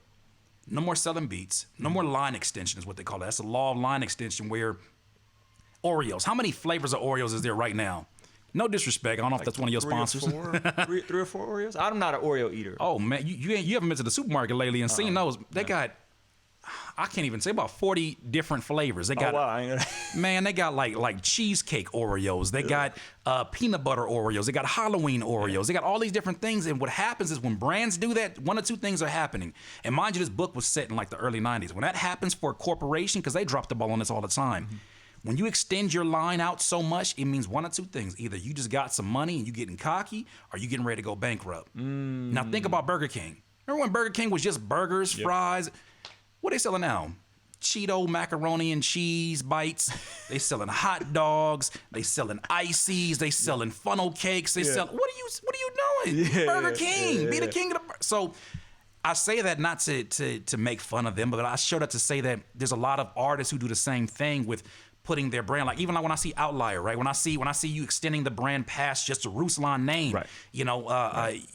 No more selling beats. No more line extension is what they call it. That's a law of line extension where Oreos. How many flavors of Oreos is there right now? No disrespect. I don't know if that's one of your sponsors. 3 or 4 Oreos? I'm not an Oreo eater. Oh, man. You haven't been to the supermarket lately and seen those. They got, I can't even say, about 40 different flavors. They got, man, they got like cheesecake Oreos. They got peanut butter Oreos. They got Halloween Oreos. They got all these different things. And what happens is when brands do that, 1 or 2 things are happening. And mind you, this book was set in like the early 90s. When that happens for a corporation, because they drop the ball on this all the time, when you extend your line out so much, it means 1 or 2 things. Either you just got some money and you getting cocky, or you getting ready to go bankrupt. Now think about Burger King. Remember when Burger King was just burgers, fries? What are they selling now? Cheeto macaroni and cheese bites. They selling hot dogs. They selling ices. They selling funnel cakes. They sell. What are you doing? Burger King. Be the king of the. So I say that not to make fun of them, but I show that to say that there's a lot of artists who do the same thing with putting their brand, like even like when I see Outlier, right? When I see you extending the brand past just the Ruslan name, right. You know,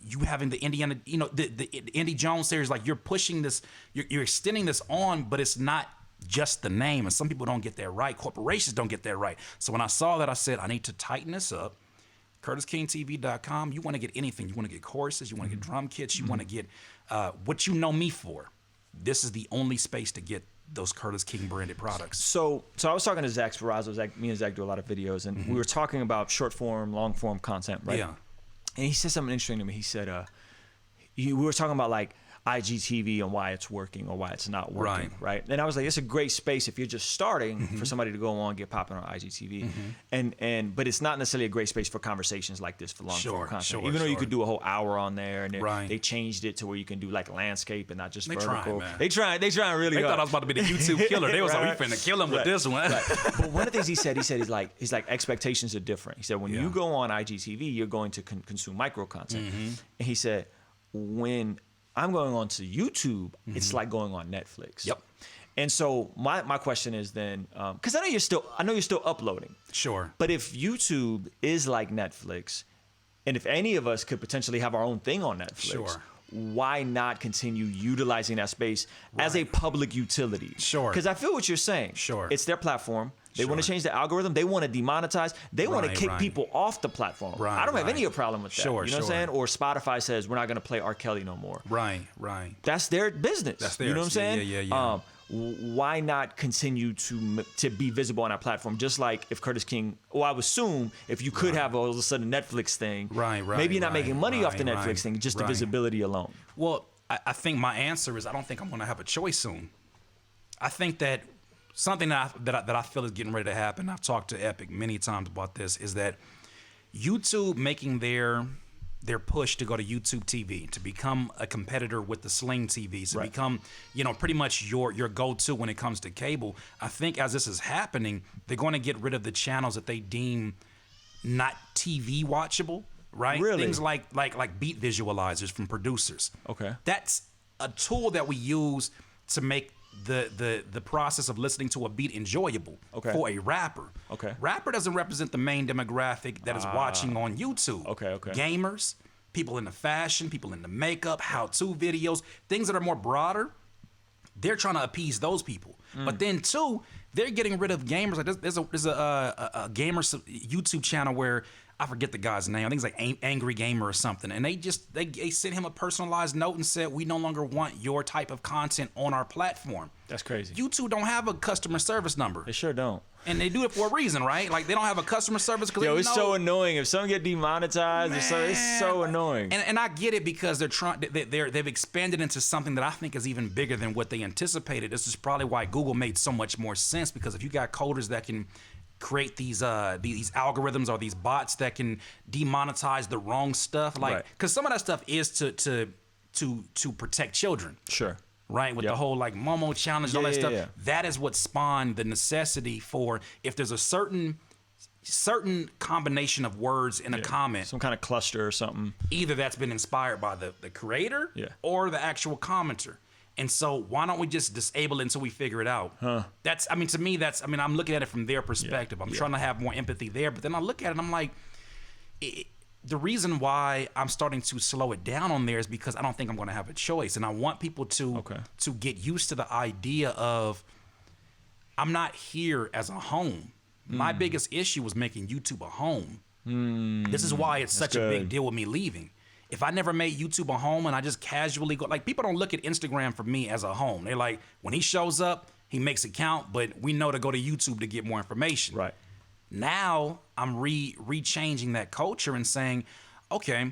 you having the Indiana, you know, the Indy Jones series, like you're pushing this, you're extending this on, but it's not just the name. And some people don't get that right. Corporations don't get that right. So when I saw that, I said, I need to tighten this up. CurtisKingTV.com. You want to get anything. You want to get courses. You want to get drum kits. You want to get what you know me for. This is the only space to get those Curtis King branded products. So I was talking to Zach Sparazzo. Me and Zach do a lot of videos, and we were talking about short form, long form content, right? Yeah. And he said something interesting to me. He said, we were talking about like IGTV and why it's working or why it's not working, right? And I was like, it's a great space if you're just starting for somebody to go on and get popping on IGTV, but it's not necessarily a great space for conversations like this for long form content. Even though you could do a whole hour on there, and they changed it to where you can do like landscape and not just vertical. They trying really hard. Thought I was about to be the YouTube killer. They was like, we finna kill him with this one. But one of the things he said he's like expectations are different. He said when you go on IGTV, you're going to consume micro content, and he said when I'm going on to YouTube, it's like going on Netflix. Yep. And so my question is then, because I know you're still uploading. Sure. But if YouTube is like Netflix, and if any of us could potentially have our own thing on Netflix, why not continue utilizing that space as a public utility? Sure. Because I feel what you're saying. Sure. It's their platform. They want to change the algorithm. They want to demonetize. They want to kick people off the platform. I don't have any problem with that. You know what I'm saying? Or Spotify says we're not going to play R. Kelly no more. Right. That's their business. That's theirs. You know what I'm saying? Yeah. Why not continue to be visible on our platform? Just like if Curtis King, I would assume if you could have all of a sudden Netflix thing, maybe you're not making money off the Netflix thing, just the visibility alone. Well, I think my answer is I don't think I'm going to have a choice soon. I think that something that I feel is getting ready to happen, I've talked to Epic many times about this, is that YouTube making their push to go to YouTube TV, to become a competitor with the Sling TVs, to become, pretty much your go-to when it comes to cable. I think as this is happening, they're going to get rid of the channels that they deem not TV watchable, right? Really? Things like beat visualizers from producers. Okay. That's a tool that we use to make the process of listening to a beat enjoyable for a rapper. Rapper doesn't represent the main demographic that is watching on YouTube. Gamers, people into fashion, people into makeup, how-to videos, things that are more broader. They're trying to appease those people. But then too, they're getting rid of gamers. Like there's a gamer YouTube channel where I forget the guy's name. I think it's like Angry Gamer or something. And they sent him a personalized note and said, we no longer want your type of content on our platform. That's crazy. YouTube don't have a customer service number. They sure don't. And they do it for a reason, right? Like they don't have a customer service because it's so annoying. If someone get demonetized, it's so annoying. And I get it because they've expanded into something that I think is even bigger than what they anticipated. This is probably why Google made so much more sense, because if you got coders that can create these algorithms or these bots that can demonetize the wrong stuff, like because some of that stuff is to protect children. Sure. Right, with the whole like Momo challenge and all that stuff. That is what spawned the necessity for, if there's a certain combination of words in a comment, some kind of cluster or something, either that's been inspired by the creator or the actual commenter. And so why don't we just disable it until we figure it out? To me, I'm looking at it from their perspective. I'm trying to have more empathy there. But then I look at it and I'm like, the reason why I'm starting to slow it down on there is because I don't think I'm going to have a choice. And I want people to get used to the idea of I'm not here as a home. My biggest issue was making YouTube a home. This is why it's such a big deal with me leaving. If I never made YouTube a home and I just casually go, like people don't look at Instagram for me as a home. They're like, when he shows up, he makes it count, but we know to go to YouTube to get more information. Right. Now I'm rechanging that culture and saying, okay,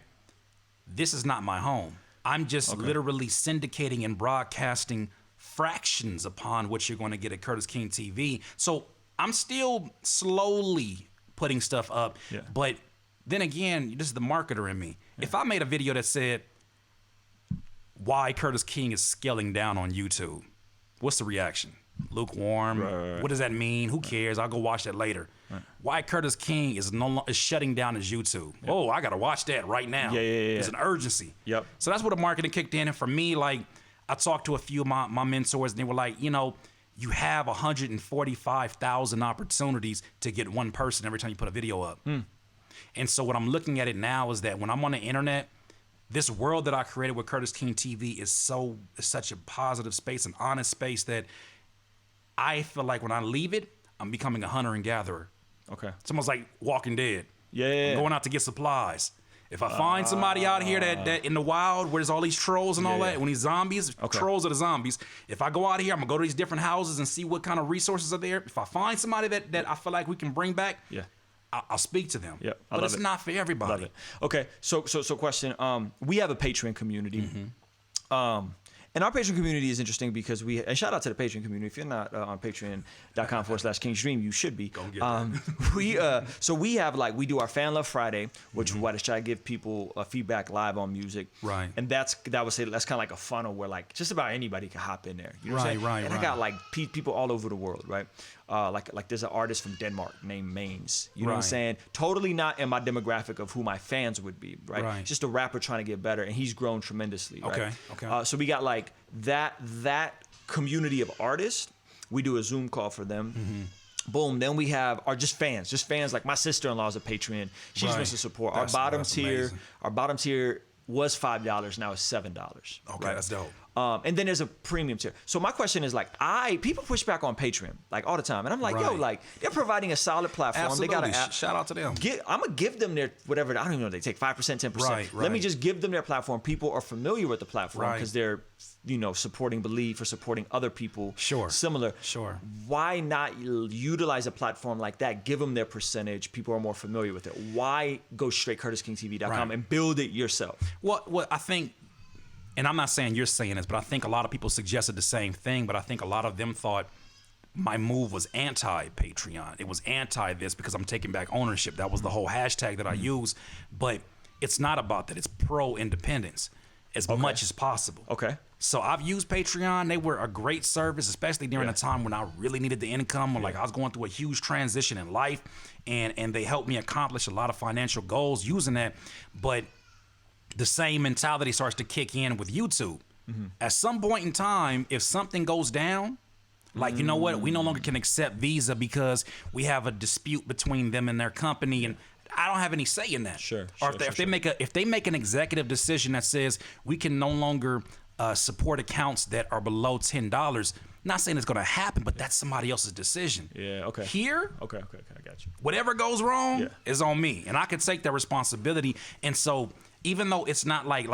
this is not my home. I'm just literally syndicating and broadcasting fractions upon what you're going to get at Curtis King TV. So I'm still slowly putting stuff up, but then again, this is the marketer in me. If I made a video that said why Curtis King is scaling down on YouTube, what's the reaction? Lukewarm. What does that mean? Who cares? I'll go watch that later. Why Curtis King is shutting down his YouTube. Oh, I gotta watch that right now. There's an urgency. So that's what the marketing kicked in. And for me, like I talked to a few of my mentors, and they were like, you have 145,000 opportunities to get one person every time you put a video up. And so what I'm looking at it now is that when I'm on the internet, this world that I created with Curtis King TV is such a positive space, an honest space that I feel like when I leave it, I'm becoming a hunter and gatherer. Okay. It's almost like Walking Dead. Yeah. I'm going out to get supplies. If I find somebody out here that in the wild where there's all these trolls and all that, when these zombies, trolls are the zombies. If I go out here, I'm gonna go to these different houses and see what kind of resources are there. If I find somebody that I feel like we can bring back, I'll speak to them. Yeah, but it's not for everybody. Love it. Okay, so question. We have a Patreon community. And our Patreon community is interesting because and shout out to the Patreon community. If you're not on patreon.com/KingsDream, you should be. Go get that. So we have we do our Fan Love Friday, which what is try to give people feedback live on music. Right. And that's kind of like a funnel where just about anybody can hop in there. You know what I'm saying? Right. And I got people all over the world, right? Like there's an artist from Denmark named Maines. You know what I'm saying? Totally not in my demographic of who my fans would be, right? Just a rapper trying to get better, and he's grown tremendously. Right? Okay. So we got that community of artists. We do a Zoom call for them. Boom. Then we have just fans. Like my sister-in-law is a Patreon. She just wants to support. Our bottom tier was $5. Now it's $7. Okay, that's dope. And then there's a premium tier. So my question is people push back on Patreon all the time, and I'm like, they're providing a solid platform. Absolutely. They got an app. Shout out to them. I'm gonna give them their whatever. I don't even know. They take 5%, 10%. Right. Let me just give them their platform. People are familiar with the platform because they're supporting Believe or supporting other people. Similar. Why not utilize a platform like that? Give them their percentage. People are more familiar with it. Why go straight CurtisKingTV.com and build it yourself? What I think. And I'm not saying you're saying this, but I think a lot of people suggested the same thing, but I think a lot of them thought my move was anti-Patreon. It was anti this because I'm taking back ownership. That was the whole hashtag that I used. But it's not about that. It's pro-independence as much as possible. Okay. So I've used Patreon. They were a great service, especially during a time when I really needed the income, or I was going through a huge transition in life, and they helped me accomplish a lot of financial goals using that. But the same mentality starts to kick in with YouTube. At some point in time, if something goes down, you know what, we no longer can accept Visa because we have a dispute between them and their company, and I don't have any say in that. If they make an executive decision that says we can no longer support accounts that are below $10. Not saying it's going to happen, but that's somebody else's decision. Yeah, okay. Here, okay, I got you. Whatever goes wrong is on me, and I can take that responsibility. And so, even though it's not like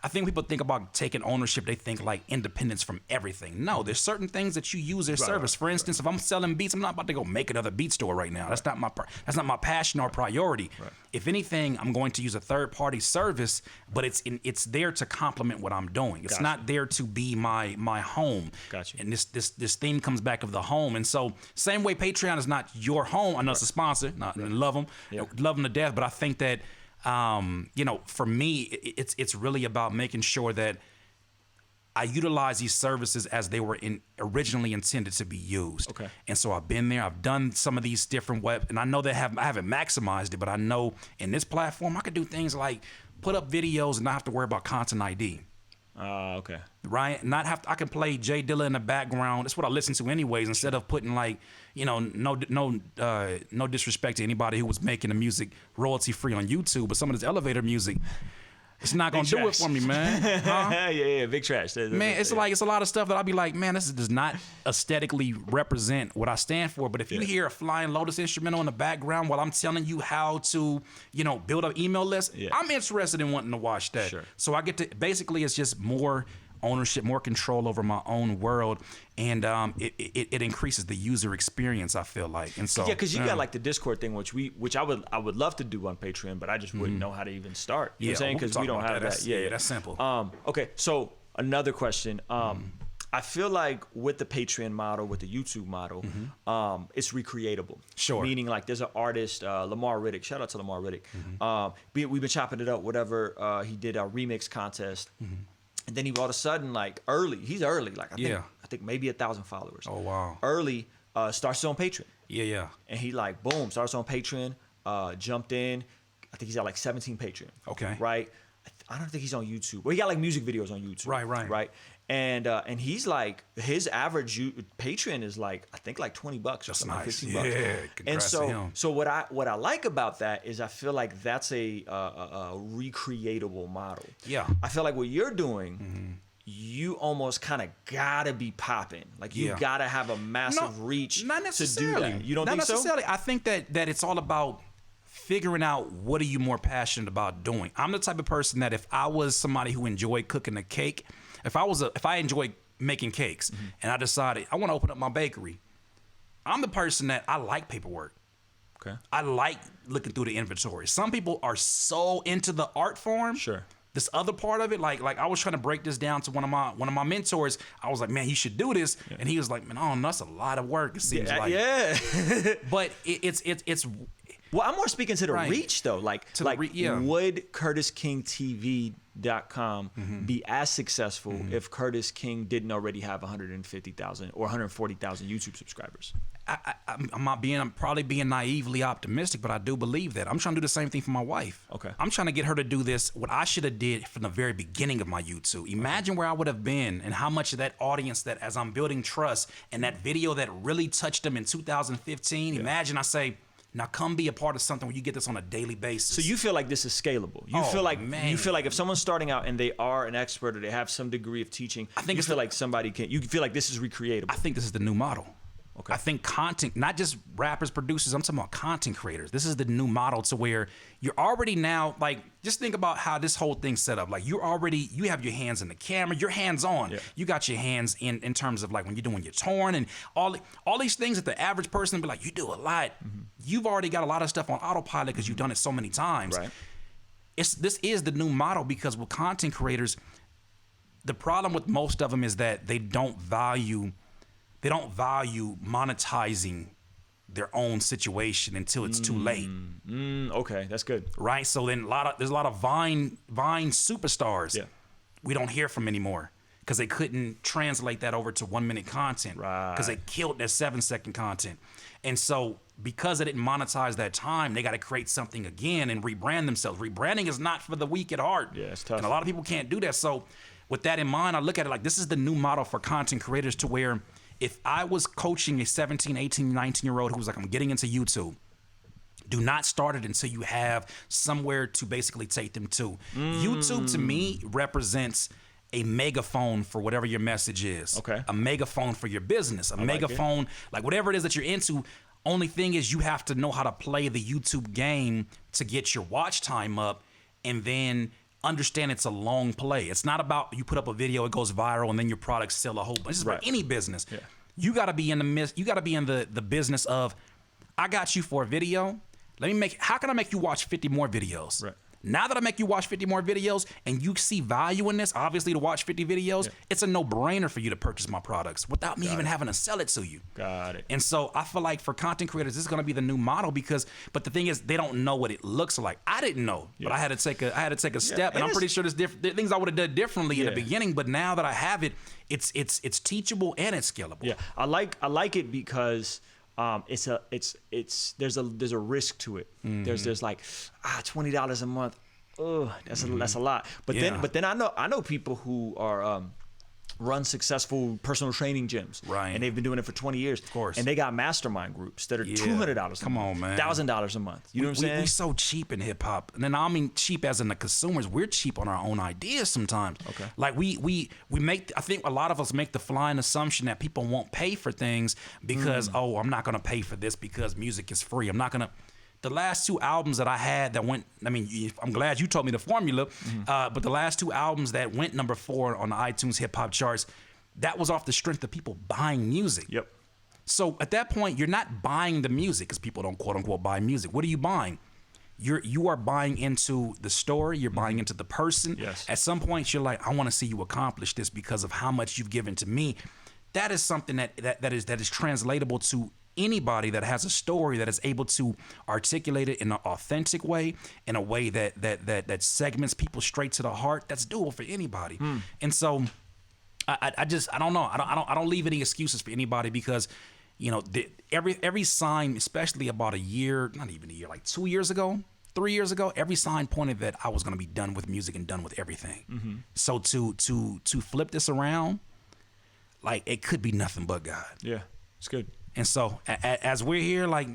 I think people think about taking ownership, they think independence from everything. No, there's certain things that you use their service. For instance, if I'm selling beats, I'm not about to go make another beat store right now. That's not my passion or priority. If anything, I'm going to use a third-party service, but it's there to complement what I'm doing. It's not there to be my home. Gotcha. And this theme comes back of the home. And so, same way Patreon is not your home. I know it's a sponsor. Love them, love them to death. But I think that for me, it's really about making sure that I utilize these services as they were originally intended to be used. Okay. And so I've been there. I've done some of these different and I know I haven't maximized it, but I know in this platform I could do things like put up videos and not have to worry about content ID. Okay. Right? I can play Jay Dilla in the background. That's what I listen to anyways, instead of putting no disrespect to anybody who was making the music royalty free on YouTube, but some of this elevator music, it's not gonna do it for me, man. Huh? Yeah, big trash. Man, it's it's a lot of stuff that I'll be like, man, this does not aesthetically represent what I stand for. But if you hear a Flying Lotus instrumental in the background while I'm telling you how to, build an email list, I'm interested in wanting to watch that. Sure. So I get to, basically it's just more ownership, more control over my own world, and it increases the user experience, I feel like. And so because you got the Discord thing, which I would love to do on Patreon, but I just wouldn't know how to even start. You know what I'm saying? Because we don't have that. That's simple. Okay, so another question. I feel like with the Patreon model, with the YouTube model, it's recreatable. Sure. Meaning there's an artist, Lamar Riddick. Shout out to Lamar Riddick. We've been chopping it up. Whatever. He did a remix contest. And then he all of a sudden, he's early. I think maybe 1,000 followers. Oh, wow. Early, starts on Patreon. Yeah. And he boom, starts on Patreon, jumped in. I think he's got 17 Patreon. Okay. Right? I I don't think he's on YouTube. Well, he got like music videos on YouTube. Right. And he's like, his average Patreon is like, I think like $20 or something, nice. like $15. Yeah, and to him. so what I like about that is I feel like that's a recreatable model. Yeah. I feel like what you're doing, you almost kind of gotta be popping. Like you gotta have a massive reach not necessarily. to do that. You don't not think necessarily. so? I think that it's all about figuring out what are you more passionate about doing. I'm the type of person that if I was somebody who enjoyed cooking a cake, if I enjoyed making cakes and I decided I want to open up my bakery, I'm the person that I like paperwork. Okay. I like looking through the inventory. Some people are so into the art form. Sure. This other part of it, like I was trying to break this down to one of my mentors. I was like, man, you should do this, and he was like, man, oh, that's a lot of work. It seems like, but it's. Well, I'm more speaking to the reach though. Like would CurtisKingTV.com be as successful if Curtis King didn't already have 150,000 or 140,000 YouTube subscribers? I'm probably being naively optimistic, but I do believe that. I'm trying to do the same thing for my wife. Okay. I'm trying to get her to do this, what I should have did from the very beginning of my YouTube. Imagine where I would have been and how much of that audience that as I'm building trust and that video that really touched them in 2015, imagine I say, now come be a part of something where you get this on a daily basis. So you feel like this is scalable. You feel like if someone's starting out and they are an expert or they have some degree of teaching, you feel like this is recreatable. I think this is the new model. Okay. I think content, not just rappers, producers, I'm talking about content creators. This is the new model to where you're already now, like, just think about how this whole thing's set up. Like, you have your hands in the camera, you're hands on. Yeah. You got your hands in terms of like when you're doing your touring and all these things that the average person be like, you do a lot. You've already got a lot of stuff on autopilot because you've done it so many times. Right. This is the new model because with content creators, the problem with most of them is that they don't value monetizing their own situation until it's too late. Okay, that's good. Right? So then there's a lot of Vine superstars we don't hear from anymore because they couldn't translate that over to 1 minute content because they killed their 7-second content. And so because they didn't monetize that time, they got to create something again and rebrand themselves. Rebranding is not for the weak at heart. Yeah, it's tough. And a lot of people can't do that. So with that in mind, I look at it like this is the new model for content creators to where if I was coaching a 17, 18, 19-year-old who's like, I'm getting into YouTube, do not start it until you have somewhere to basically take them to. YouTube, to me, represents a megaphone for whatever your message is. Okay. A megaphone for your business. A megaphone, like whatever it is that you're into. Only thing is you have to know how to play the YouTube game to get your watch time up and then understand it's a long play. It's not about you put up a video, it goes viral, and then your products sell a whole bunch. This is for any business. Yeah. You got to be in the business of, I got you for a video. How can I make you watch 50 more videos? Right. Now that I make you watch 50 more videos and you see value in this, obviously to watch 50 videos, it's a no-brainer for you to purchase my products without me even having to sell it to you. Got it. And so I feel like for content creators, this is going to be the new model but the thing is, they don't know what it looks like. I didn't know, but I had to take a step, and I'm pretty sure there's things I would have done differently in the beginning. But now that I have it, it's teachable and it's scalable. Yeah, I like it because there's a risk to it. There's like $20 a month. Oh, that's a lot. But then I know people who are run successful personal training gyms, right? And they've been doing it for 20 years, of course. And they got mastermind groups that are $200. Come on, man, $1,000 a month. You know what I'm saying? We're so cheap in hip hop, and then I mean cheap as in the consumers. We're cheap on our own ideas sometimes. Okay, like we make. I think a lot of us make the flying assumption that people won't pay for things because I'm not gonna pay for this because music is free. I'm not gonna. The last 2 albums that I had that went, I mean, I'm glad you told me the formula, but the last 2 albums that went number 4 on the iTunes hip hop charts, that was off the strength of people buying music. Yep. So at that point, you're not buying the music because people don't quote unquote buy music. What are you buying? You are buying into the story. You're buying into the person. Yes. At some point, you're like, I want to see you accomplish this because of how much you've given to me. That is something that is translatable to anybody that has a story that is able to articulate it in an authentic way, in a way that segments people straight to the heart. That's doable for anybody. And so I don't know. I don't leave any excuses for anybody because, every sign, especially about a year, not even a year, like 2 years ago, 3 years ago, every sign pointed that I was going to be done with music and done with everything. So to flip this around, like, it could be nothing but God. Yeah, it's good. And so as we're here, like,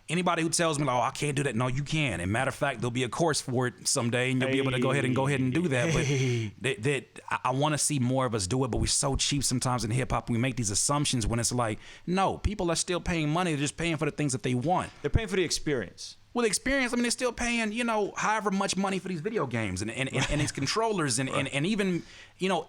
anybody who tells me, like, oh, I can't do that, no, you can. And matter of fact, there'll be a course for it someday, and you'll be able to go ahead and do that. But I want to see more of us do it, but we're so cheap sometimes in hip hop. We make these assumptions when it's like, no, people are still paying money. They're just paying for the things that they want. They're paying for the experience. Well, experience, I mean, they're still paying, however much money for these video games and these controllers and even,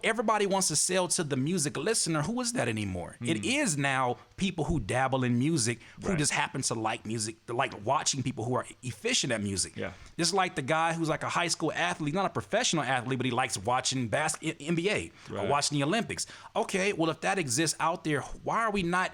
everybody wants to sell to the music listener. Who is that anymore? It is now people who dabble in music, who just happen to like music, like watching people who are efficient at music. Yeah. Just like the guy who's like a high school athlete, not a professional athlete, but he likes watching NBA or watching the Olympics. Okay, well, if that exists out there, why are we not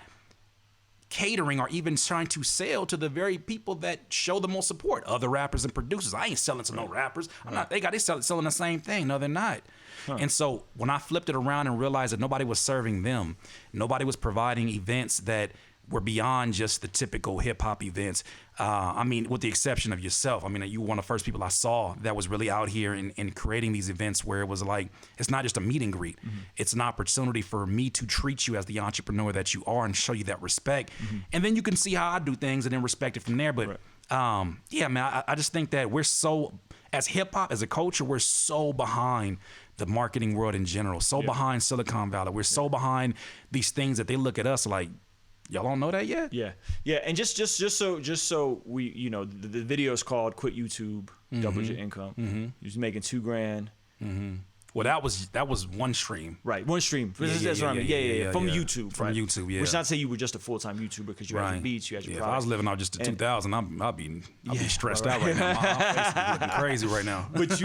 catering or even trying to sell to the very people that show the most support, other rappers and producers? I ain't selling to no rappers. I'm not. They selling the same thing. No, they're not. And so when I flipped it around and realized that nobody was serving them, nobody was providing events that were beyond just the typical hip hop events. I mean, with the exception of yourself. I mean, you were one of the first people I saw that was really out here and creating these events where it was like, it's not just a meet and greet. It's an opportunity for me to treat you as the entrepreneur that you are and show you that respect. And then you can see how I do things and then respect it from there. But yeah, man, I just think that we're so, as hip hop, as a culture, we're so behind the marketing world in general, so behind Silicon Valley. We're so behind these things that they look at us like, y'all don't know that yet? Yeah. And just so we, the video is called "Quit YouTube, Double Your Income." You're making $2,000. Well, that was one stream. Right, one stream. That's what I mean. Yeah. From YouTube. From YouTube, yeah. Which not to say you were just a full-time YouTuber because you had your beats, you had your If I was living out just to 2,000, I'd be stressed out right now. My face is looking crazy right now. But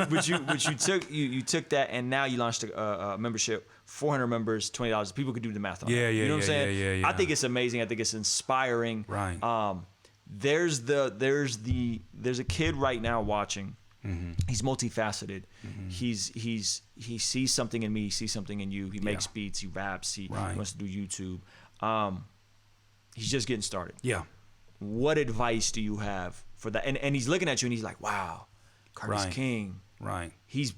you took that and now you launched a membership, 400 members, $20. People could do the math on that. You know what I'm saying? Yeah. I think it's amazing. I think it's inspiring. Right. There's a kid right now watching. He's multifaceted. He sees something in me. He sees something in you. He makes beats. He raps. He wants to do YouTube. He's just getting started. Yeah. What advice do you have for that? And he's looking at you and he's like, wow, Cardi's king. Right. He's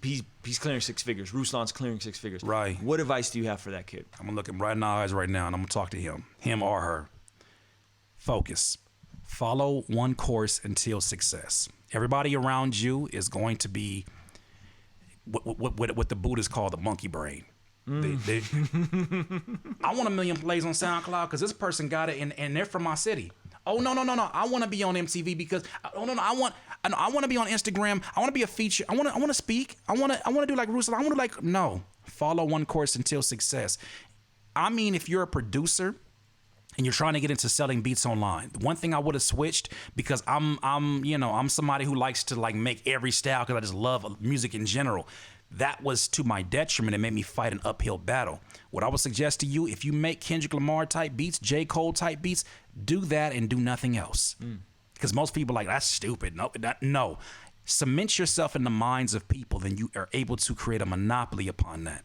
clearing 6 figures. Ruslan's clearing 6 figures. Right. What advice do you have for that kid? I'm gonna look him right in the eyes right now and I'm gonna talk to him or her. Focus. Follow one course until success. Everybody around you is going to be what the Buddhists call the monkey brain. I want 1 million plays on SoundCloud because this person got it and they're from my city. Oh no! I want to be on MTV because I want to be on Instagram. I want to be a feature. I want to speak. I want to do like Ruslan. I want to no. Follow one course until success. I mean, if you're a producer and you're trying to get into selling beats online, the one thing I would have switched, because I'm somebody who likes to like make every style because I just love music in general. That was to my detriment. It made me fight an uphill battle. What I would suggest to you, if you make Kendrick Lamar type beats, J. Cole type beats, do that and do nothing else. Because most people are like, that's stupid. No. Cement yourself in the minds of people, then you are able to create a monopoly upon that.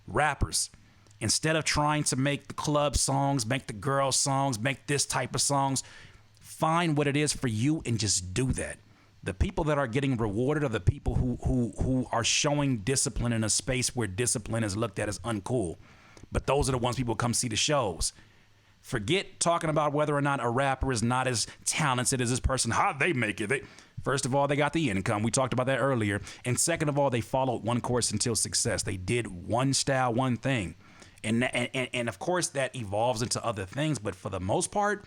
Rappers, instead of trying to make the club songs, make the girl songs, make this type of songs, find what it is for you and just do that. The people that are getting rewarded are the people who are showing discipline in a space where discipline is looked at as uncool. But those are the ones people come see the shows. Forget talking about whether or not a rapper is not as talented as this person. How'd they make it? First of all, they got the income. We talked about that earlier. And second of all, they followed one course until success. They did one style, one thing. And of course, that evolves into other things. But for the most part,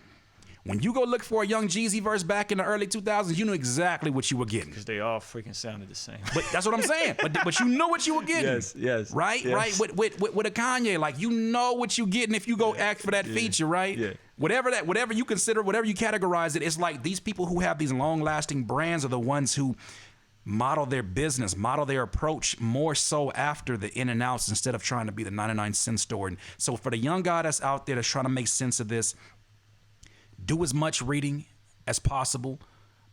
when you go look for a Young Jeezy verse back in the early 2000s, you knew exactly what you were getting. Because they all freaking sounded the same. But that's what I'm saying. But you know what you were getting. Yes. Right? Yes. Right? With a Kanye, like you know what you're getting if you go act for that feature, right? Yeah. Whatever you consider, whatever you categorize it, it's like these people who have these long-lasting brands are the ones who model their business, model their approach more so after the in and outs instead of trying to be the 99-cent store. And so for the young guy that's out there that's trying to make sense of this, do as much reading as possible,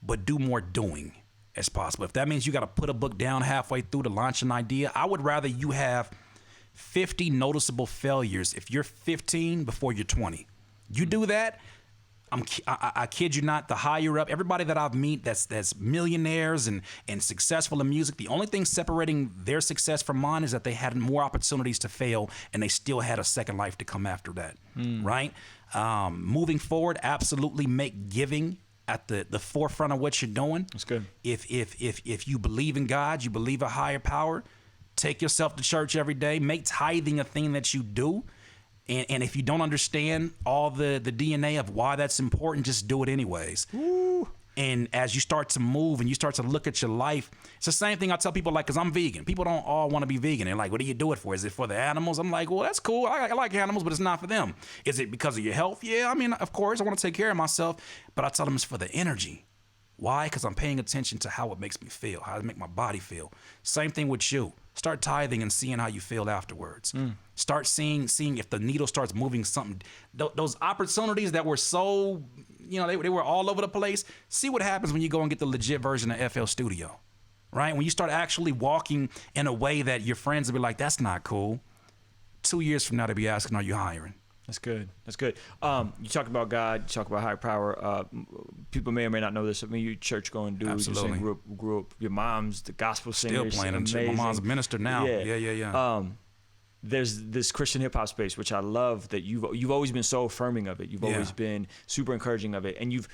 but do more doing as possible. If that means you got to put a book down halfway through to launch an idea, I would rather you have 50 noticeable failures if you're 15 before you're 20. You do that, I kid you not, the higher up, everybody that I've met that's millionaires and successful in music, the only thing separating their success from mine is that they had more opportunities to fail and they still had a second life to come after that, right? Moving forward, absolutely make giving at the forefront of what you're doing. That's good. If you believe in God, you believe a higher power, take yourself to church every day, make tithing a thing that you do. And if you don't understand all the DNA of why that's important, just do it anyways. Woo. And as you start to move and you start to look at your life, it's the same thing I tell people, like, because I'm vegan. People don't all want to be vegan. They're like, what do you do it for? Is it for the animals? I'm like, well, that's cool. I like animals, but it's not for them. Is it because of your health? Yeah, I mean, of course, I want to take care of myself. But I tell them it's for the energy. Why? Because I'm paying attention to how it makes me feel, how it makes my body feel. Same thing with you. Start tithing and seeing how you feel afterwards. Start seeing if the needle starts moving something. Those opportunities that were so, they were all over the place. See what happens when you go and get the legit version of FL Studio, right? When you start actually walking in a way that your friends will be like, that's not cool. 2 years from now, they'll be asking, are you hiring? That's good. That's good. You talk about God. You talk about higher power. People may or may not know this. I mean, you church going dudes. Absolutely. You grew up. Your mom's the gospel singer. Still playing. My mom's a minister now. Yeah. There's this Christian hip hop space, which I love. That you've always been so affirming of it. You've always been super encouraging of it, and you've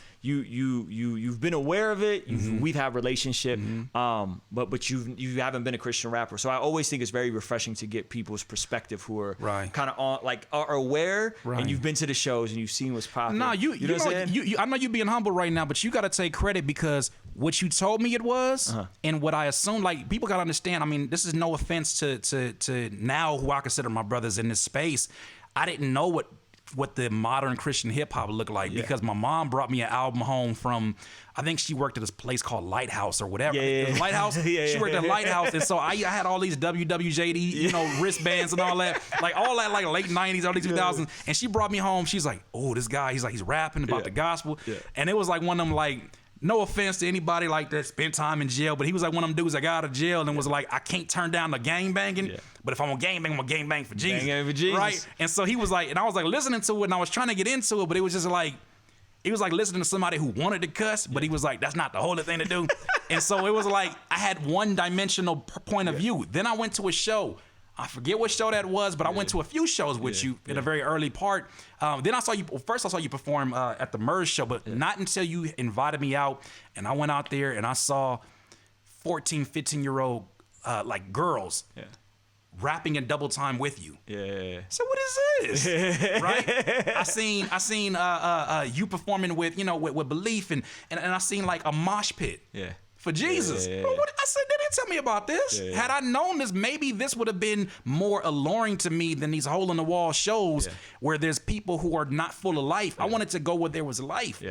been aware of it. We've had relationship, but you haven't been a Christian rapper. So I always think it's very refreshing to get people's perspective who are kind of on, like, are aware, and you've been to the shows and you've seen what's popping. No, you know what I'm saying? I know you're being humble right now, but you got to take credit because what you told me it was, and what I assumed, like, people got to understand. I mean, this is no offense to now who I consider my brothers in this space. I didn't know what the modern Christian hip hop looked like because my mom brought me an album home from, I think she worked at this place called Lighthouse or whatever. Lighthouse. She worked at Lighthouse, and so I had all these WWJD, wristbands and all that, like late 90s, early 2000s. And she brought me home. She's like, oh, this guy, he's rapping about the gospel, and it was like one of them, like, no offense to anybody like that spent time in jail, but he was like one of them dudes that got out of jail and was like, I can't turn down the gang banging, but if I'm gonna gang bang, I'm gonna gang bang for Jesus. Right? And so he was like, and I was like listening to it and I was trying to get into it, but it was just like, it was like listening to somebody who wanted to cuss, but he was like, that's not the holy thing to do. And so it was like, I had one dimensional point of view. Then I went to a show. I forget what show that was, but I went to a few shows with you in a very early part. Then I saw you, first I saw you perform at the Merge show, but not until you invited me out. And I went out there and I saw 14, 15-year-old like girls rapping in double time with you. So what is this? Right? I seen you performing with, with belief and I seen like a mosh pit. For Jesus. Well, I said, they didn't tell me about this. Had I known this, maybe this would have been more alluring to me than these hole-in-the-wall shows where there's people who are not full of life. I wanted to go where there was life.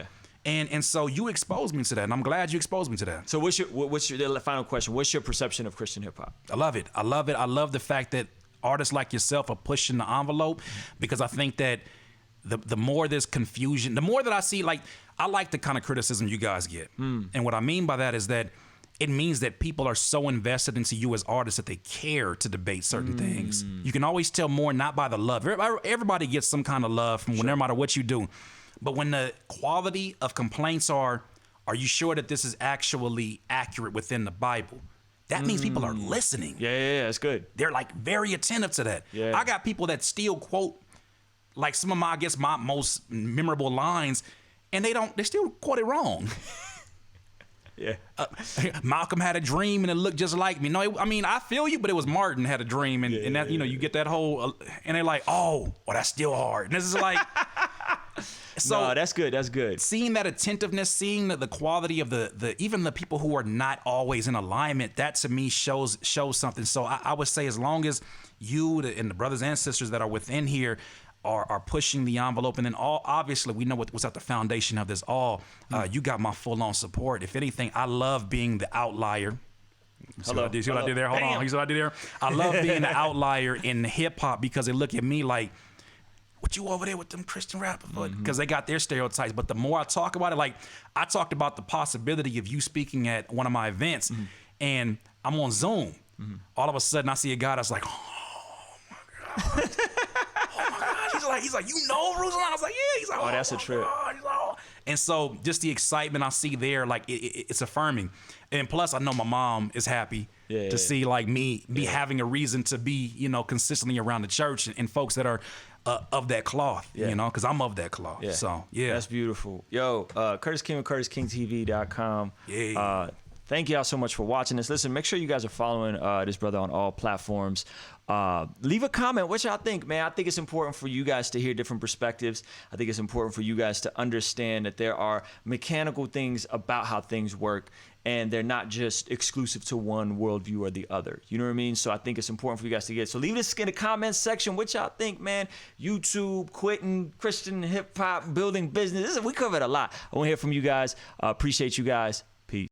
And so you exposed me to that, and I'm glad you exposed me to that. So what's your final question? What's your perception of Christian hip-hop? I love it. I love the fact that artists like yourself are pushing the envelope, because I think that the more there's confusion, the more that I see, like, I like the kind of criticism you guys get. And what I mean by that is that it means that people are so invested into you as artists that they care to debate certain things. You can always tell more not by the love. Everybody gets some kind of love from no matter what you do. But when the quality of complaints are you sure that this is actually accurate within the Bible? That means people are listening. Yeah, that's good. They're like very attentive to that. I got people that still quote like some of my most memorable lines, and they still quote it wrong. Malcolm had a dream and it looked just like me. No, I mean, I feel you, but it was Martin had a dream, and that, you get that whole, and they're like, oh, well, that's still hard. And this is like, so no, that's good. That's good. Seeing that attentiveness, seeing the quality of the even the people who are not always in alignment, that to me shows something. So I would say, as long as you and the brothers and sisters that are within here are pushing the envelope, and then obviously we know what's at the foundation of this all. You got my full-on support. If anything, I love being the outlier. See what I did there? Hold on. You see what I did there? I love being the outlier in hip-hop, because they look at me like, what you over there with them Christian rappers? Because they got their stereotypes. But the more I talk about it, like I talked about the possibility of you speaking at one of my events, and I'm on Zoom. All of a sudden, I see a guy that's like, oh my God. He's like, you know Ruslan? I was like, yeah. He's like, oh, that's a trip. He's like, oh. And so just the excitement I see there, like it's affirming. And plus I know my mom is happy to see like me having a reason to be, you know, consistently around the church and folks that are of that cloth, you know, because I'm of that cloth. So that's beautiful. Yo, Curtis King with CurtisKingTV.com. Thank y'all so much for watching this. Listen, make sure you guys are following this brother on all platforms. Leave a comment what y'all think, man. I think it's important for you guys to hear different perspectives. I think it's important for you guys to understand that there are mechanical things about how things work, and they're not just exclusive to one worldview or the other. You know what I mean? So I think it's important for you guys to get. So leave this in the comments section what y'all think, man. YouTube, quitting, Christian hip hop, building business. We covered a lot. I want to hear from you guys. Appreciate you guys. Peace.